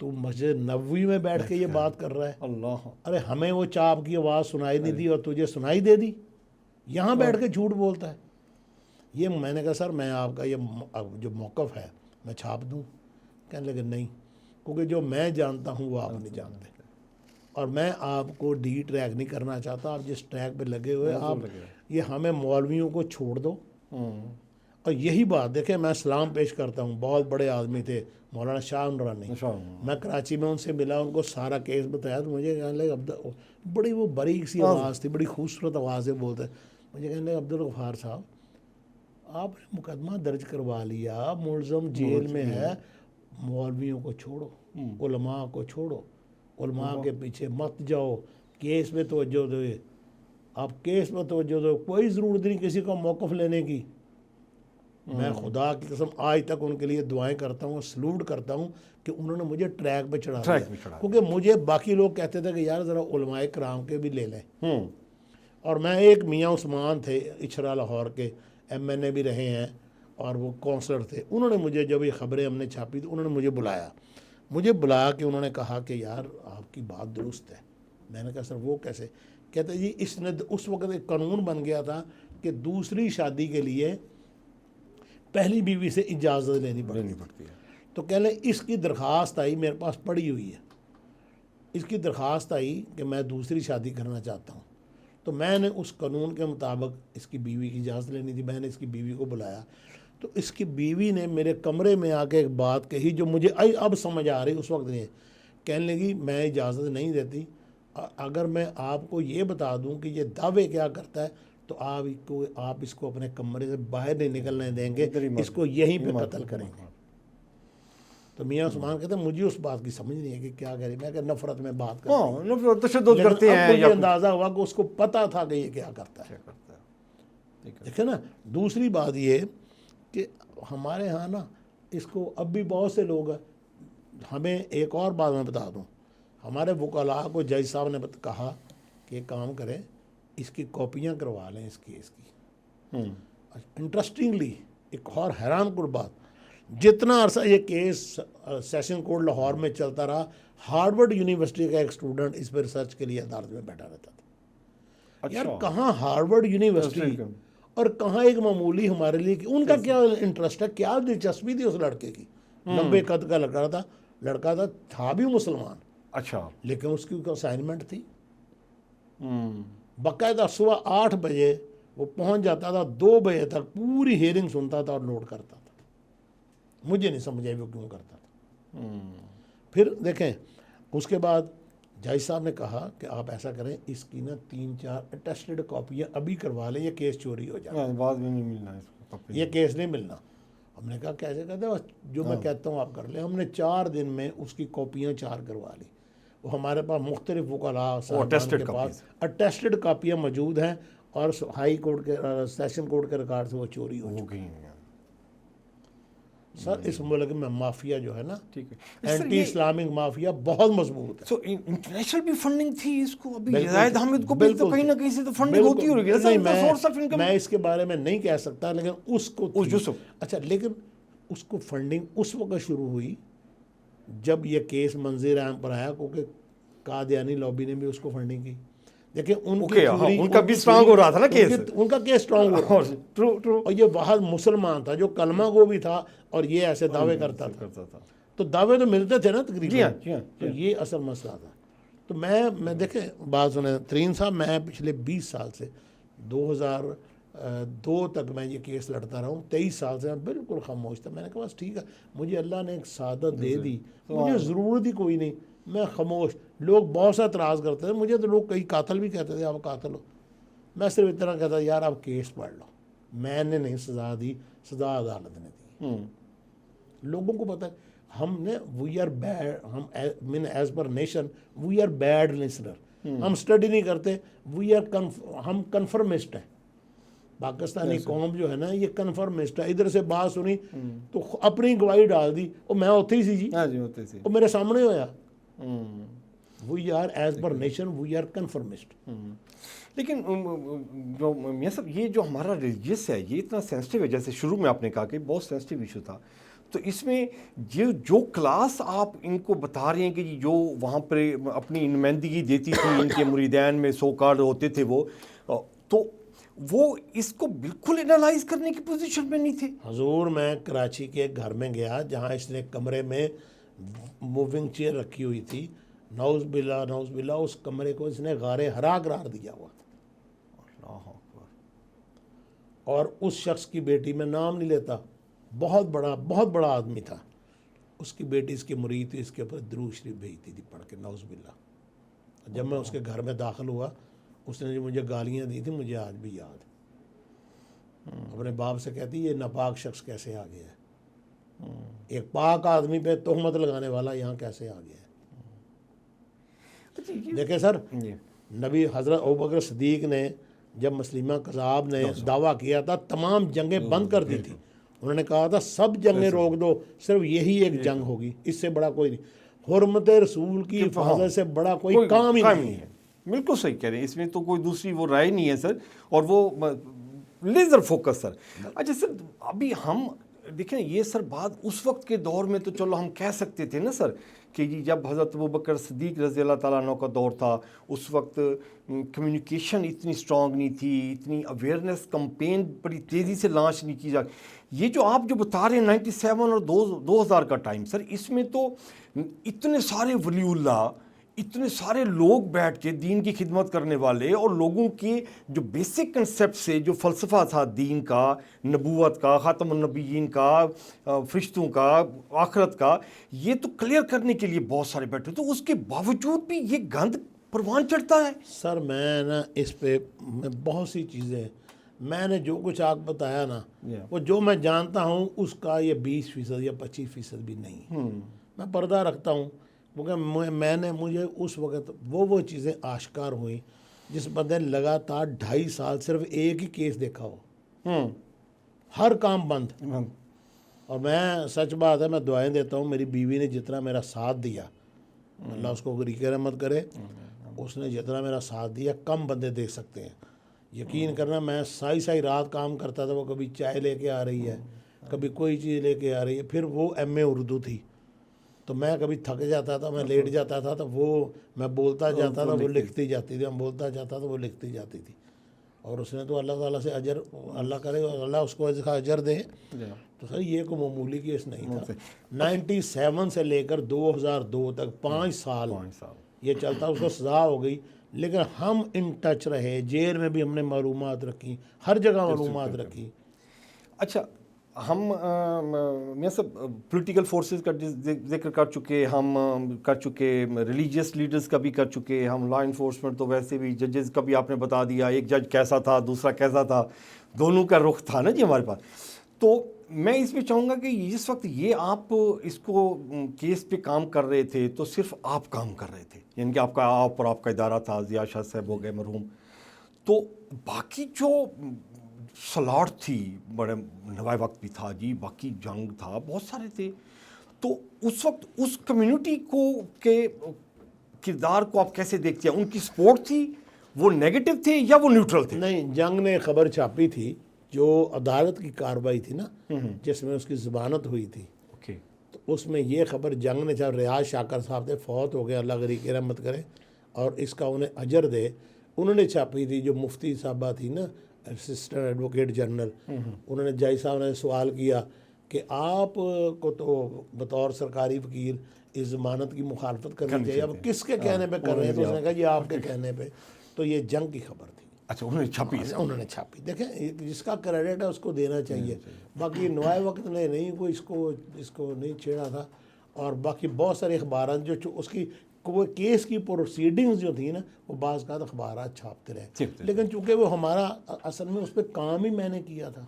तू मस्जिद नबवी में बैठ के ये बात कर रहा है, अल्लाह, अरे हमें वो चाप की आवाज़ सुनाई नहीं दी और तुझे सुनाई दे दी, यहाँ बैठ के झूठ बोलता है। ये मैंने कहा सर, मैं आपका ये जो मौक़िफ़ है मैं छाप दूँ? कहने लगे नहीं, क्योंकि जो मैं जानता हूँ वो आप नहीं जानते, और मैं आपको डी ट्रैक नहीं करना चाहता। आप जिस ट्रैक पे लगे हुए आप ये हमें मौलवियों को छोड़ दो। और यही बात देखें, मैं सलाम पेश करता हूँ, बहुत बड़े आदमी थे मौलाना शाह नूरानी, मैं कराची में उनसे मिला, उनको सारा केस बताया, तो मुझे कहने लगे बड़ी वो बारीक सी आवाज़ थी, बड़ी खूबसूरत आवाज़ से बोलते, मुझे कहने लगे अब्दुल गफ़ार साहब, आपने मुकदमा दर्ज करवा लिया, मुलज़म जेल में है, मौलवियों को छोड़ो, उलमा को छोड़ो, उलमा के पीछे मत जाओ, केस में तवज्जो दो, आप केस में तवज्जो दो, कोई ज़रूरत नहीं किसी का मौक़िफ़ लेने की। मैं खुदा की कसम आज तक उनके लिए दुआएं करता हूँ, सलूट करता हूँ कि उन्होंने मुझे ट्रैक पे चढ़ा दिया, क्योंकि मुझे बाकी लोग कहते थे कि यार ज़रा उलमाए कराम के भी ले लें। और मैं एक मियाँ उस्मान थे इछरा लाहौर के, MNA भी रहे हैं और वो काउंसलर थे, उन्होंने मुझे जब ये ख़बरें हमने छापी तो उन्होंने मुझे बुलाया कि उन्होंने कहा कि यार आपकी बात दुरुस्त है। मैंने कहा सर वो कैसे? कहते जी इसने उस वक्त एक कानून बन गया था कि दूसरी शादी के लिए पहली बीवी से इजाज़त लेनी पड़ती है। तो कह लें इसकी दरख्वास्त आई, मेरे पास पड़ी हुई है, इसकी दरख्वास्त आई कि मैं दूसरी शादी करना चाहता हूँ। तो मैंने उस कानून के मुताबिक इसकी बीवी की इजाज़त लेनी थी, मैंने इसकी बीवी को बुलाया, तो इसकी बीवी ने मेरे कमरे में आके एक बात कही जो मुझे अब समझ आ रही, उस वक्त नहीं। कहने लगी मैं इजाज़त नहीं देती, अगर मैं आपको ये बता दूं कि ये दावे क्या करता है, तो आप इसको अपने कमरे से बाहर नहीं निकलने देंगे, इधर ही मार इसको दो, यहीं पे मार कत्ल दो, करेंगे। तो मियाँ उस्मान कहते हैं मुझे उस बात की समझ नहीं है कि क्या करें। मैं नफरत में बात कर हाँ नफरत तशद्दुद करते हैं मुझे या अंदाजा हुआ कि उसको पता था कि ये क्या करता है। क्या करता है। ठीक है। देखिए ना, दूसरी बात ये कि हमारे यहाँ ना इसको अब भी बहुत से लोग हैं। हमें एक और बात मैं बता दूं, हमारे वकला को जज साहब ने कहा कि एक काम करें, इसकी कॉपियाँ करवा लें इस केस की। इंटरेस्टिंगली एक और हैरानकुन बात, जितना अरसा ये केस सेशन कोर्ट लाहौर में चलता रहा, हार्वर्ड यूनिवर्सिटी का एक स्टूडेंट इस पर रिसर्च के लिए अदालत में बैठा रहता था। यार कहाँ हार्वर्ड यूनिवर्सिटी और कहाँ एक मामूली हमारे लिए कि उनका क्या इंटरेस्ट है, क्या दिलचस्पी थी उस लड़के की। 90 कद का लड़का था भी मुसलमान, अच्छा, लेकिन उसकी असाइनमेंट थी। बाकायदा सुबह 8 बजे वो पहुंच जाता था, 2 बजे तक पूरी हियरिंग सुनता था और नोट करता था। मुझे नहीं समझ आई वो क्यों करता था। फिर देखें, उसके बाद जज साहब ने कहा कि आप ऐसा करें, इसकी ना 3-4 अटेस्टेड कॉपियाँ अभी करवा लें, ये केस चोरी हो जाए, बाद में नहीं मिलना इसको, ये केस नहीं मिलना। हमने कहा कैसे कहते हैं, जो मैं कहता हूँ आप कर लें। हमने 4 दिन में उसकी कॉपियाँ 4 करवा ली। वो हमारे पास मुख्तलिफ वकला साहबान के पास अटेस्टेड कापियाँ मौजूद हैं और हाई कोर्ट के सेशन कोर्ट के रिकॉर्ड से वो चोरी हो गई। सर इस मुल्क में माफिया जो है ना, ठीक है, एंटी इस्लामिक माफिया बहुत मजबूत है। सो इंटरनेशनल भी फंडिंग थी इसको, अभी जायद हामिद को भी तो कहीं ना कहीं से तो फंडिंग बिल्कुल, होती होगी नहीं, सोर्स ऑफ इनकम। मैं इसके बारे में नहीं कह सकता, लेकिन उसको अच्छा, लेकिन उसको फंडिंग उस वक्त शुरू हुई जब ये केस मंजीर आम पर आया, क्योंकि कादियानी लॉबी ने भी उसको फंडिंग की। देखिए उनका भी स्ट्रांग हो रहा था ना केस, उनका केस स्ट्रांग हो रहा था। ट्रू। और ये वहाँ मुसलमान था जो कलमा गो भी था और ये ऐसे दावे करता था। तो दावे तो मिलते थे ना तकरीबन। तो ये असल मसला था। तो मैं देखें बात सुने तरीन साहब, मैं पिछले 20 साल से 2002 तक मैं ये केस लड़ता रहा हूँ। 23 साल से मैं बिल्कुल खामोश था। मैंने कहा बस ठीक है, मुझे अल्लाह ने एक सादत दे दी, मुझे ज़रूरत ही कोई नहीं, मैं खामोश। लोग बहुत सा एतराज़ करते थे मुझे, तो लोग कई कातिल भी कहते थे आप कातिल हो। मैं सिर्फ इतना कहता यार आप केस पढ़ लो, मैंने नहीं सज़ा दी, सज़ा अदालत ने दी। लोगों को पता है हमने वी आर बैड, हम mean as per nation we are bad listener. हम स्टडी नहीं करते, हम कन्फर्मिस्ट हैं। पाकिस्तानी कौम जो है ना ये कन्फर्मिस्ट है। इधर से बात सुनी तो अपनी गवाही डाल दी, और मैं उत्थे ही सी जी, और मेरे सामने होया। We are as per nation we are conformist. लेकिन जो मियां साहब, ये जो हमारा रिलीजियस है ये इतना सेंसिटिव है, जैसे शुरू में आपने कहा कि बहुत सेंसिटिव इशू था, तो इसमें जो क्लास आप इनको बता रहे हैं कि जो वहाँ पर अपनी नुमाइंदगी देती थी इनके मुरीदैन में सो कार्ड होते थे तो वो इसको बिल्कुल एनालाइज करने की पोजीशन में नहीं थे। हजूर मैं कराची के घर में गया जहाँ इसने कमरे में मूविंग चेयर रखी हुई थी, नौज बिल्ला उस कमरे को इसने गारे हरा करार दिया हुआ। और उस शख्स की बेटी, में नाम नहीं लेता, बहुत बड़ा आदमी था, उसकी बेटी इसकी मुरीद थी, इसके ऊपर दुरूद शरीफ भेजती थी पढ़ के, नौज बिल्ला। जब मैं उसके घर में दाखिल हुआ, उसने जो मुझे गालियाँ दी थी मुझे आज भी याद है। अपने बाप से कहती ये नापाक शख्स कैसे आ गया है, एक पाक आदमी पे तोहमत लगाने वाला यहाँ कैसे आ गया है। देखे सर, नबी हज़रत अबू बकर सिद्दीक ने जब मुस्लिमा कज़ाब ने दावा किया था, तमाम जंगें बंद कर दी थी। उन्होंने कहा था सब जंगें रोक दो, सिर्फ यही एक जंग होगी, इससे बड़ा कोई नहीं। हुर्मत रसूल की हिफाजत से बड़ा कोई काम ही नहीं है। बिल्कुल सही कह रहे हैं, इसमें तो कोई दूसरी वो राय नहीं है सर, और वो लेज़र फोकस सर। अच्छा सर, अभी हम देखें ये सर बात उस वक्त के दौर में तो चलो हम कह सकते थे ना सर कि जी जब हज़रत अबू बकर सिद्दीक रज़ी अल्लाह ताला अन्हु का दौर था, उस वक्त कम्युनिकेशन इतनी स्ट्रॉन्ग नहीं थी, इतनी अवेयरनेस कैंपेन बड़ी तेज़ी से लॉन्च नहीं की जा। ये जो आप जो बता रहे हैं 97 और 2000 का टाइम सर, इसमें तो इतने सारे वलीउल्लाह, इतने सारे लोग बैठ के दीन की खिदमत करने वाले, और लोगों के जो बेसिक कंसेप्ट से जो फ़लसफ़ा था दीन का, नबूवत का, ख़ातमुन नबीयीन का, फ़रिश्तों का, आखिरत का, ये तो क्लियर करने के लिए बहुत सारे बैठे। तो उसके बावजूद भी ये गंद परवान चढ़ता है। सर मैं ना इस पे मैं बहुत सी चीज़ें, मैंने जो कुछ आपको बताया ना, वो जो मैं जानता हूँ उसका ये 20% या 25% भी नहीं। मैं पर्दा रखता हूँ क्योंकि मुझे उस वक़्त वो चीज़ें आश्कार हुई जिस बंदे ने लगातार 2.5 साल सिर्फ एक ही केस देखा हो, हर काम बंद। और मैं सच बात है, मैं दुआएं देता हूँ, मेरी बीवी ने जितना मेरा साथ दिया, अल्लाह उसको गरीक़ रहमत करे, उसने जितना मेरा साथ दिया कम बंदे देख सकते हैं। यकीन करना, मैं साई रात काम करता था, वो कभी चाय लेके आ रही है, कभी कोई चीज़ लेके आ रही है। फिर वो MA उर्दू थी, तो मैं कभी थक जाता था, मैं लेट जाता था, तो वो मैं बोलता जाता था, वो लिखती जाती थी, मैं बोलता जाता था, वो लिखती जाती थी। और उसने तो अल्लाह ताला से अजर, अल्लाह करे अल्लाह उसको अजर दे। तो सर ये कोई मामूली केस नहीं था। 97 से लेकर 2002 तक 5 साल ये चलता, उसको सज़ा हो गई, लेकिन हम इन टच रहे। जेल में भी हमने मालूमात रखी, हर जगह मालूमात रखी। अच्छा, हम मैं सब पॉलिटिकल फोर्सेस का जिक्र कर चुके, हम कर चुके रिलीजियस लीडर्स का भी कर चुके, हम लॉ इन्फोर्समेंट तो वैसे भी, जजेस का भी आपने बता दिया, एक जज कैसा था दूसरा कैसा था, दोनों का रुख था ना जी हमारे पास। तो मैं इसमें चाहूँगा कि जिस वक्त ये आप इसको केस पे काम कर रहे थे तो सिर्फ आप काम कर रहे थे, यानी कि आप और आपका इदारा था, ज़िया शाह साहब हो गए मरहूम, तो बाकी जो सलाट थी, बड़े नवाए वक्त भी था जी, बाकी जंग था, बहुत सारे थे। तो उस वक्त उस कम्युनिटी को के किरदार को आप कैसे देखते हैं? उनकी सपोर्ट थी, वो नेगेटिव थे या वो न्यूट्रल थे? नहीं, जंग ने खबर छापी थी, जो अदालत की कार्रवाई थी ना, जिसमें उसकी ज़मानत हुई थी, तो उसमें ये खबर जंग ने, जब रियाज शाकर साहब थे, फौत हो गए, अल्लाह गरीक़ रहमत करे और इसका उन्हें अजर दे, उन्होंने छापी थी। जो मुफ्ती साहबा थी ना, असिस्टेंट एडवोकेट जनरल, उन्होंने जज साहब ने सवाल किया कि आप को तो बतौर सरकारी वकील इस ज़मानत की मुखालफत करनी चाहिए, अब किसके कहने पे कर रहे हैं? तो उसने कहा ये आपके कहने पे। तो ये जंग की खबर थी। अच्छा, उन्होंने छापी? उन्होंने छापी। देखें, जिसका क्रेडिट है उसको देना चाहिए। बाकी नवाए वक्त ने नहीं कोई इसको नहीं छेड़ा था। और बाकी बहुत सारे अखबार जो उसकी वो केस की प्रोसीडिंग्स जो थी ना, वो बाज़ का अखबार छापते रहे, लेकिन चूंकि वो हमारा असल में उस पर काम ही मैंने किया था।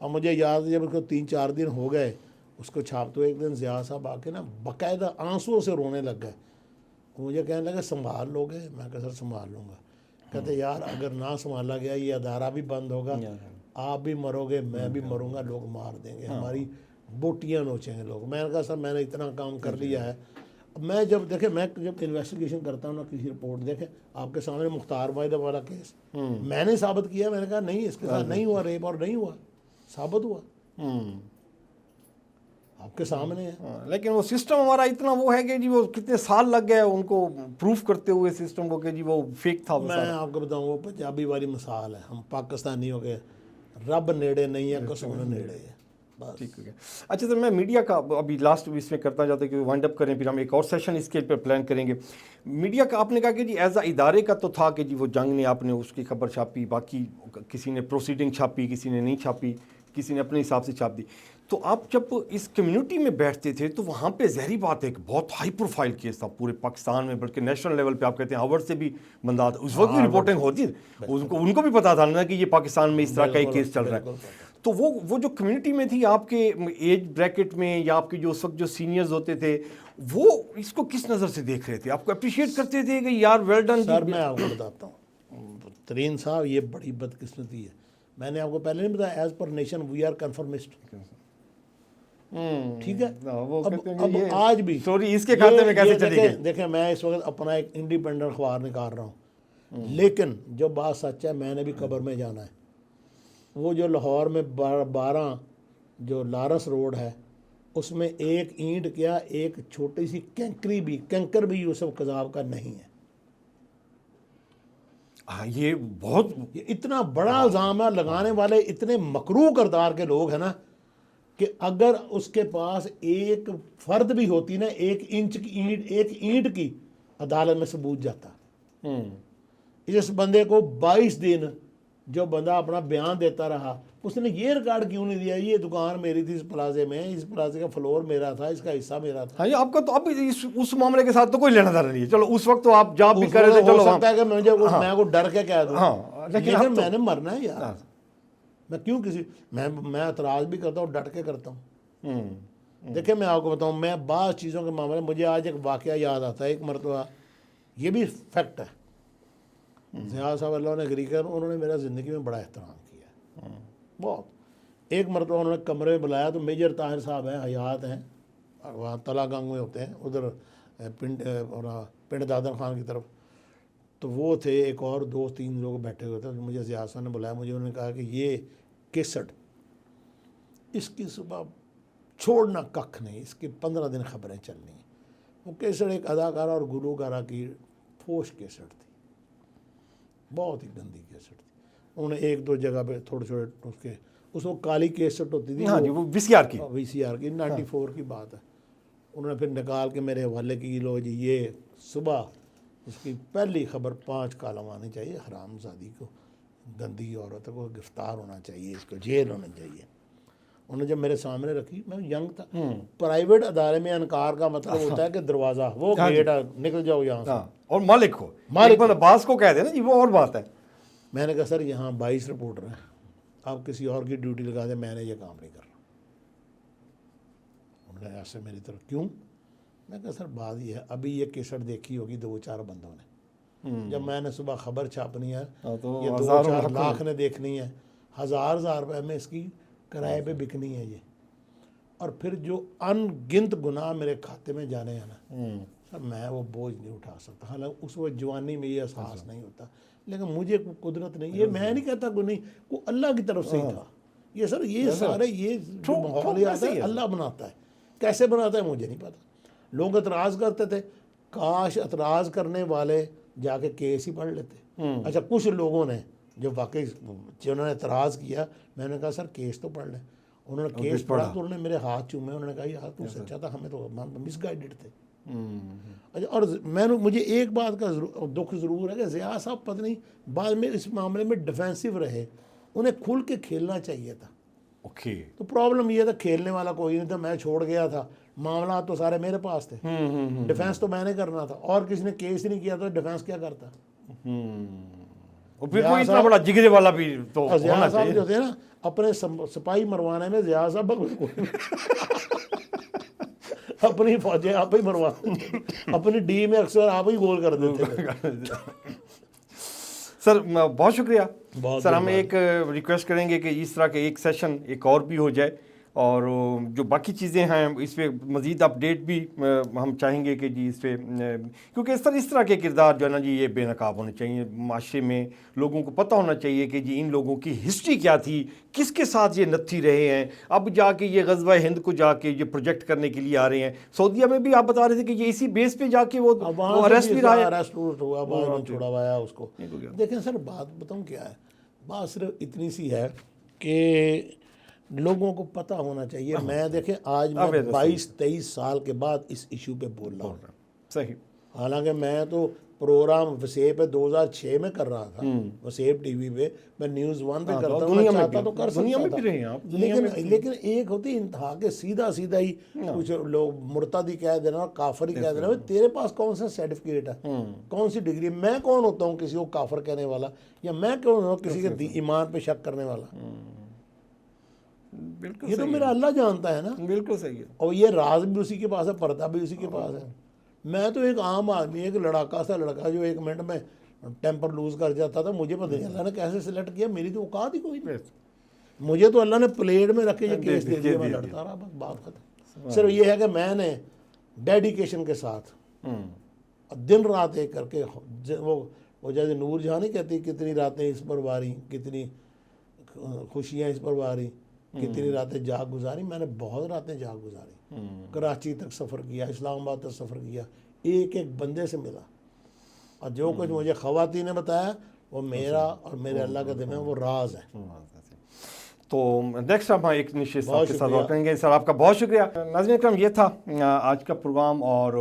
और मुझे याद है, जब उसको 3-4 दिन हो गए उसको छापते हुए, एक दिन ज़िया साहब आके ना बाकायदा आंसुओं से रोने लग गए। मुझे कहने लगे संभाल लोगे? मैं कहा सर संभाल लूँगा। कहते यार अगर ना संभाला गया ये अदारा भी बंद होगा, आप भी मरोगे, मैं भी मरूंगा, लोग मार देंगे, हमारी बोटियाँ नोचेंगे लोग। मैंने कहा सर मैंने इतना काम कर लिया है। मैं जब इन्वेस्टिगेशन करता हूँ ना किसी रिपोर्ट, देखें आपके सामने मुख्तार वाहिद वाला केस मैंने साबित किया, मैंने कहा नहीं इसके साथ नहीं हुआ रेप, और नहीं हुआ, साबित हुआ, आपके सामने है। लेकिन वो सिस्टम हमारा इतना वो है कि जी वो कितने साल लग गए उनको प्रूफ करते हुए सिस्टम को कि जी वो फेक था। मैं आपको बताऊँ, वो पंजाबी वाली मिसाल है, हम पाकिस्तानी हो गए, रब नेड़े नहीं है कसूर नेड़े है, बस। ठीक हो गया। अच्छा सर, मैं मीडिया का अभी लास्ट इसमें करता जाता हूँ कि वाइंड अप करें, फिर हम एक और सेशन इसके पर प्लान करेंगे। मीडिया का आपने कहा कि जी एज अ इदारे का तो था कि जी वो जंग ने आपने उसकी खबर छापी, बाकी किसी ने प्रोसीडिंग छापी, किसी ने नहीं छापी, किसी ने अपने हिसाब से छाप दी। तो आप जब इस कम्युनिटी में बैठते थे तो वहाँ पे ज़हरी बात है कि बहुत हाई प्रोफाइल केस था पूरे पाकिस्तान में, बल्कि नेशनल लेवल पे आप कहते हैं हार्वर्ड से भी बंदा था, उस वक्त भी रिपोर्टिंग होती है, उनको भी पता था ना कि ये पाकिस्तान में इस तरह का एक केस चल रहा है। तो वो जो कम्युनिटी में थी आपके एज ब्रैकेट में, या आपके जो उस वक्त जो सीनियर्स होते थे, वो इसको किस नज़र से देख रहे थे? आपको अप्रिशिएट करते थे कि यार वेल डन? सर मैं आपको बताता हूँ तरीन साहब, ये बड़ी बदकिस्मती है। मैंने आपको पहले नहीं बताया, as per nation we are conformist, ठीक है। अब आज भी स्टोरी इसके खाते में कैसे चली गई? देखें मैं इस वक्त अपना एक इंडिपेंडेंट अखबार निकाल रहा हूँ, लेकिन जो बात सच है, मैंने भी कब्र में जाना है। वो जो लाहौर में 12 जो लारस रोड है, उसमें एक ईंट क्या, एक छोटी सी कैंकर भी यूसुफ कज़ाब का नहीं है। ये बहुत इतना बड़ा इल्ज़ाम है, लगाने वाले इतने मकरूह किरदार के लोग हैं ना, कि अगर उसके पास एक फर्द भी होती ना, 1 इंच की ईंट, 1 ईंट की, अदालत में सबूत जाता। इस बंदे को 22 दिन जो बंदा अपना बयान देता रहा उसने ये रिकॉर्ड क्यों नहीं दिया, ये दुकान मेरी थी इस प्लाजे में, इस प्लाजे का फ्लोर मेरा था, इसका हिस्सा मेरा था। हाँ जी, आपका तो अब उस मामले के साथ तो कोई लेना देना नहीं है। चलो उस वक्त तो आप जॉब भी कर रहे थे, चलो हो सकता है कि मैं को डर के कह दूं, हाँ, लेकिन मैंने मरना है यार। मैं क्यों किसी मैं एतराज़ भी करता हूँ, डट के करता हूँ। देखिए मैं आपको बताऊँ, मैं बाज़ चीज़ों के मामले में मुझे आज एक वाक़या याद आता है। एक मरतबा, ये भी फैक्ट है, ज़िया साहब अल्लाह ने एग्री कर, उन्होंने मेरा ज़िंदगी में बड़ा एहतराम किया बहुत। एक मरतबा उन्होंने कमरे में बुलाया, तो मेजर ताहिर साहब हैं, हयात हैं, वहाँ तलागंग में होते हैं उधर पिंड दादर खान की तरफ। तो वो थे, एक और 2-3 लोग बैठे हुए थे। मुझे ज़िया साहब ने बुलाया, मुझे उन्होंने कहा कि ये केसट, इसकी सुबह छोड़ना कख नहीं, इसकी 15 दिन खबरें चलनी हैं। वो केसट एक अदाकारा और गुलूकारा की फोश केसट थी, बहुत ही गंदी केसट थी। उन्होंने 1-2 जगह पे थोड़े छोटे उसको काली केसट होती थी, हाँ जी, वो वीसीआर की 94 की बात है। उन्होंने फिर निकाल के मेरे हवाले की, लो जी ये सुबह इसकी पहली खबर 5 कालम आनी चाहिए, हरामजादी को, गंदी औरत को गिरफ्तार होना चाहिए, इसको जेल होना चाहिए। उन्होंने जब मेरे सामने रखी, मैं यंग था, प्राइवेट अदारे में इनकार का मतलब होता है कि दरवाज़ा वो गेट निकल जाओ यहाँ से, और मालिक बास को कह देना जी, वो और बात है। मैंने कहा सर यहाँ 22 रिपोर्टर हैं, आप किसी और की ड्यूटी लगा दें, मैंने ये काम नहीं करना। उन्होंने ऐसे मेरी तरफ, क्यों? मैं कहा सर बात ये है, अभी ये केसट देखी होगी 2-4 बंदों ने, जब मैंने सुबह खबर छापनी है तो ये 2-4 लाख ने देखनी है, हज़ार रुपये में इसकी किराए पे बिकनी है ये, और फिर जो अनगिनत गुनाह मेरे खाते में जाने हैं ना सर, मैं वो बोझ नहीं उठा सकता। हालांकि उस वक्त जवानी में ये एहसास नहीं होता, लेकिन मुझे कुदरत नहीं, ये मैं नहीं कहता कोई नहीं, वो अल्लाह की तरफ से ही था ये सर। ये सारे ये जो माहौल आता है अल्लाह बनाता है, कैसे बनाता है मुझे नहीं पता। लोग एतराज़ करते थे, काश एतराज़ करने वाले जाके केस ही पढ़ लेते। अच्छा, कुछ लोगों ने जो वाकई जिन्होंने एतराज़ किया, मैंने कहा सर केस तो पढ़ लें। उन्होंने केस पढ़ा तो उन्होंने मेरे हाथ चूमे, उन्होंने कहा यार तू सच्चा था, हमें तो मिसगाइडेड थे। अच्छा, और मुझे एक बात का दुख ज़रूर है कि ज़िया साहब पता नहीं बाद में इस मामले में डिफेंसिव रहे, उन्हें खुल के खेलना चाहिए था। ओके, तो प्रॉब्लम ये था, खेलने वाला कोई नहीं था, मैं छोड़ गया था, मामला तो सारे मेरे पास थे, डिफेंस तो मैंने करना था, और किसी ने केस नहीं किया तो डिफेंस क्या करता। और फिर कोई इतना बड़ा जिगरे वाला भी तो ज़िया साहब जो थे ना, अपने सिपाही मरवाने में ज़िया साहब अपनी फौजें आप ही मरवा, अपनी डी में अक्सर आप ही गोल कर देते। सर बहुत शुक्रिया सर। हम एक रिक्वेस्ट करेंगे कि इस तरह के एक सेशन एक और भी हो जाए, और जो बाकी चीज़ें हैं इस पर मज़ीद अपडेट भी हम चाहेंगे कि जी इस पर, क्योंकि इस तरह के किरदार जो है ना जी, ये बेनकाब होने चाहिए। माशरे में लोगों को पता होना चाहिए कि जी इन लोगों की हिस्ट्री क्या थी, किसके साथ ये नत्थी रहे हैं, अब जाके ये गज़वा हिंद को जाके ये प्रोजेक्ट करने के लिए आ रहे हैं। सऊदीया में भी आप बता रहे थे कि ये इसी बेस पे जाके वो अरेस्ट भी रहा है, अरेस्ट हुआ, बाद में छुड़वाया उसको। देखें सर, बात बताऊँ क्या है, बात सिर्फ इतनी सी है कि लोगों को पता होना चाहिए। मैं देखें आज मैं 22-23 साल के बाद इस इशू पे बोल रहा हूँ, सही। हालांकि मैं तो प्रोग्राम वसेब 2006 में कर रहा था, वसेब टीवी पे, मैं न्यूज़ 1 पे करता हूँ, मैं चाहता तो कर सकता था। लेकिन एक होती इंतहा के सीधा ही कुछ लोग मुर्तादी कह देना, काफर ही कह देना, तेरे पास कौन सा सर्टिफिकेट है, कौन सी डिग्री, मैं कौन होता हूँ किसी को काफर कहने वाला, या मैं कौन हूँ किसी के ईमान पे शक करने वाला। बिल्कुल, ये तो मेरा अल्लाह जानता है ना। बिल्कुल सही है। और ये राज भी उसी के पास है, पर्दा भी उसी के पास है। मैं तो एक आम आदमी, एक लड़ाका सा लड़का जो 1 मिनट में टेम्पर लूज कर जाता था, मुझे पता नहीं अल्लाह ने कैसे सिलेक्ट किया, मेरी तो औकात ही कोई नहीं। मुझे तो अल्लाह ने प्लेट में रख के ये केस दे दिया, मैं लड़ता रहा, बस बात खत्म। सिर्फ ये है कि मैंने डेडिकेशन के साथ दिन रात एक करके, वो जैसे नूर जहाँ नहीं कहती कितनी रातें इस पर वारी, कितनी खुशियाँ इस पर वारी, कितनी रातें जाग गुजारी, मैंने बहुत रातें जाग गुजारी। कराची तक सफ़र किया, इस्लामाबाद तक सफ़र किया, एक एक बंदे से मिला, और जो कुछ मुझे ख़वातीन ने बताया वो मेरा और मेरे अल्लाह के दिल में वो राज है। तो नेक्स्ट हम एक निश्चित के साथ और करेंगे। सर आपका बहुत शुक्रिया। नाज़रीन अकरम, ये था आज का प्रोग्राम, और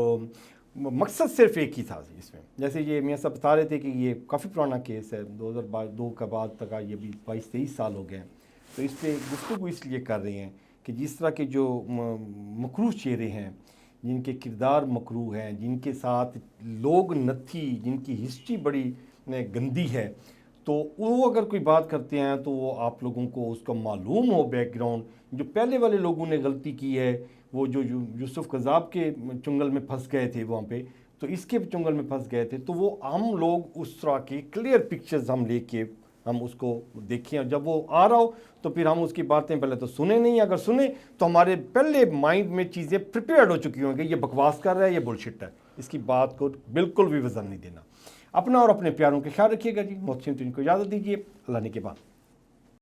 मकसद सिर्फ एक ही था इसमें। जैसे ये मियाँ साहब बता रहे थे कि ये काफ़ी पुराना केस है, 2002 का बाद तक ये भी 22-23 साल हो गए हैं। तो इस पर गुफ्तगू इसलिए कर रहे हैं कि जिस तरह के जो मकरूह चेहरे हैं, जिनके किरदार मकरूह हैं, जिनके साथ लोग नत्थी, जिनकी हिस्ट्री बड़ी गंदी है, तो वो अगर कोई बात करते हैं तो वो आप लोगों को उसका मालूम हो बैकग्राउंड। जो पहले वाले लोगों ने गलती की है, वो जो यूसुफ कज़ाब के चुंगल में फंस गए थे वहाँ पे, तो इसके चुंगल में फंस गए थे, तो वो हम लोग उस तरह के क्लियर पिक्चर्स हम लेके हम उसको देखें, और जब वो आ रहा हो तो फिर हम उसकी बातें पहले तो सुने नहीं, अगर सुने तो हमारे पहले माइंड में चीज़ें प्रिपेयर्ड हो चुकी होंगी, ये बकवास कर रहा है, ये बुलशिट है। इसकी बात को बिल्कुल भी वजन नहीं देना। अपना और अपने प्यारों के ख्याल रखिएगा जी। मोहसिन को इजाज़त दीजिए, अल्लाह ने के बाद।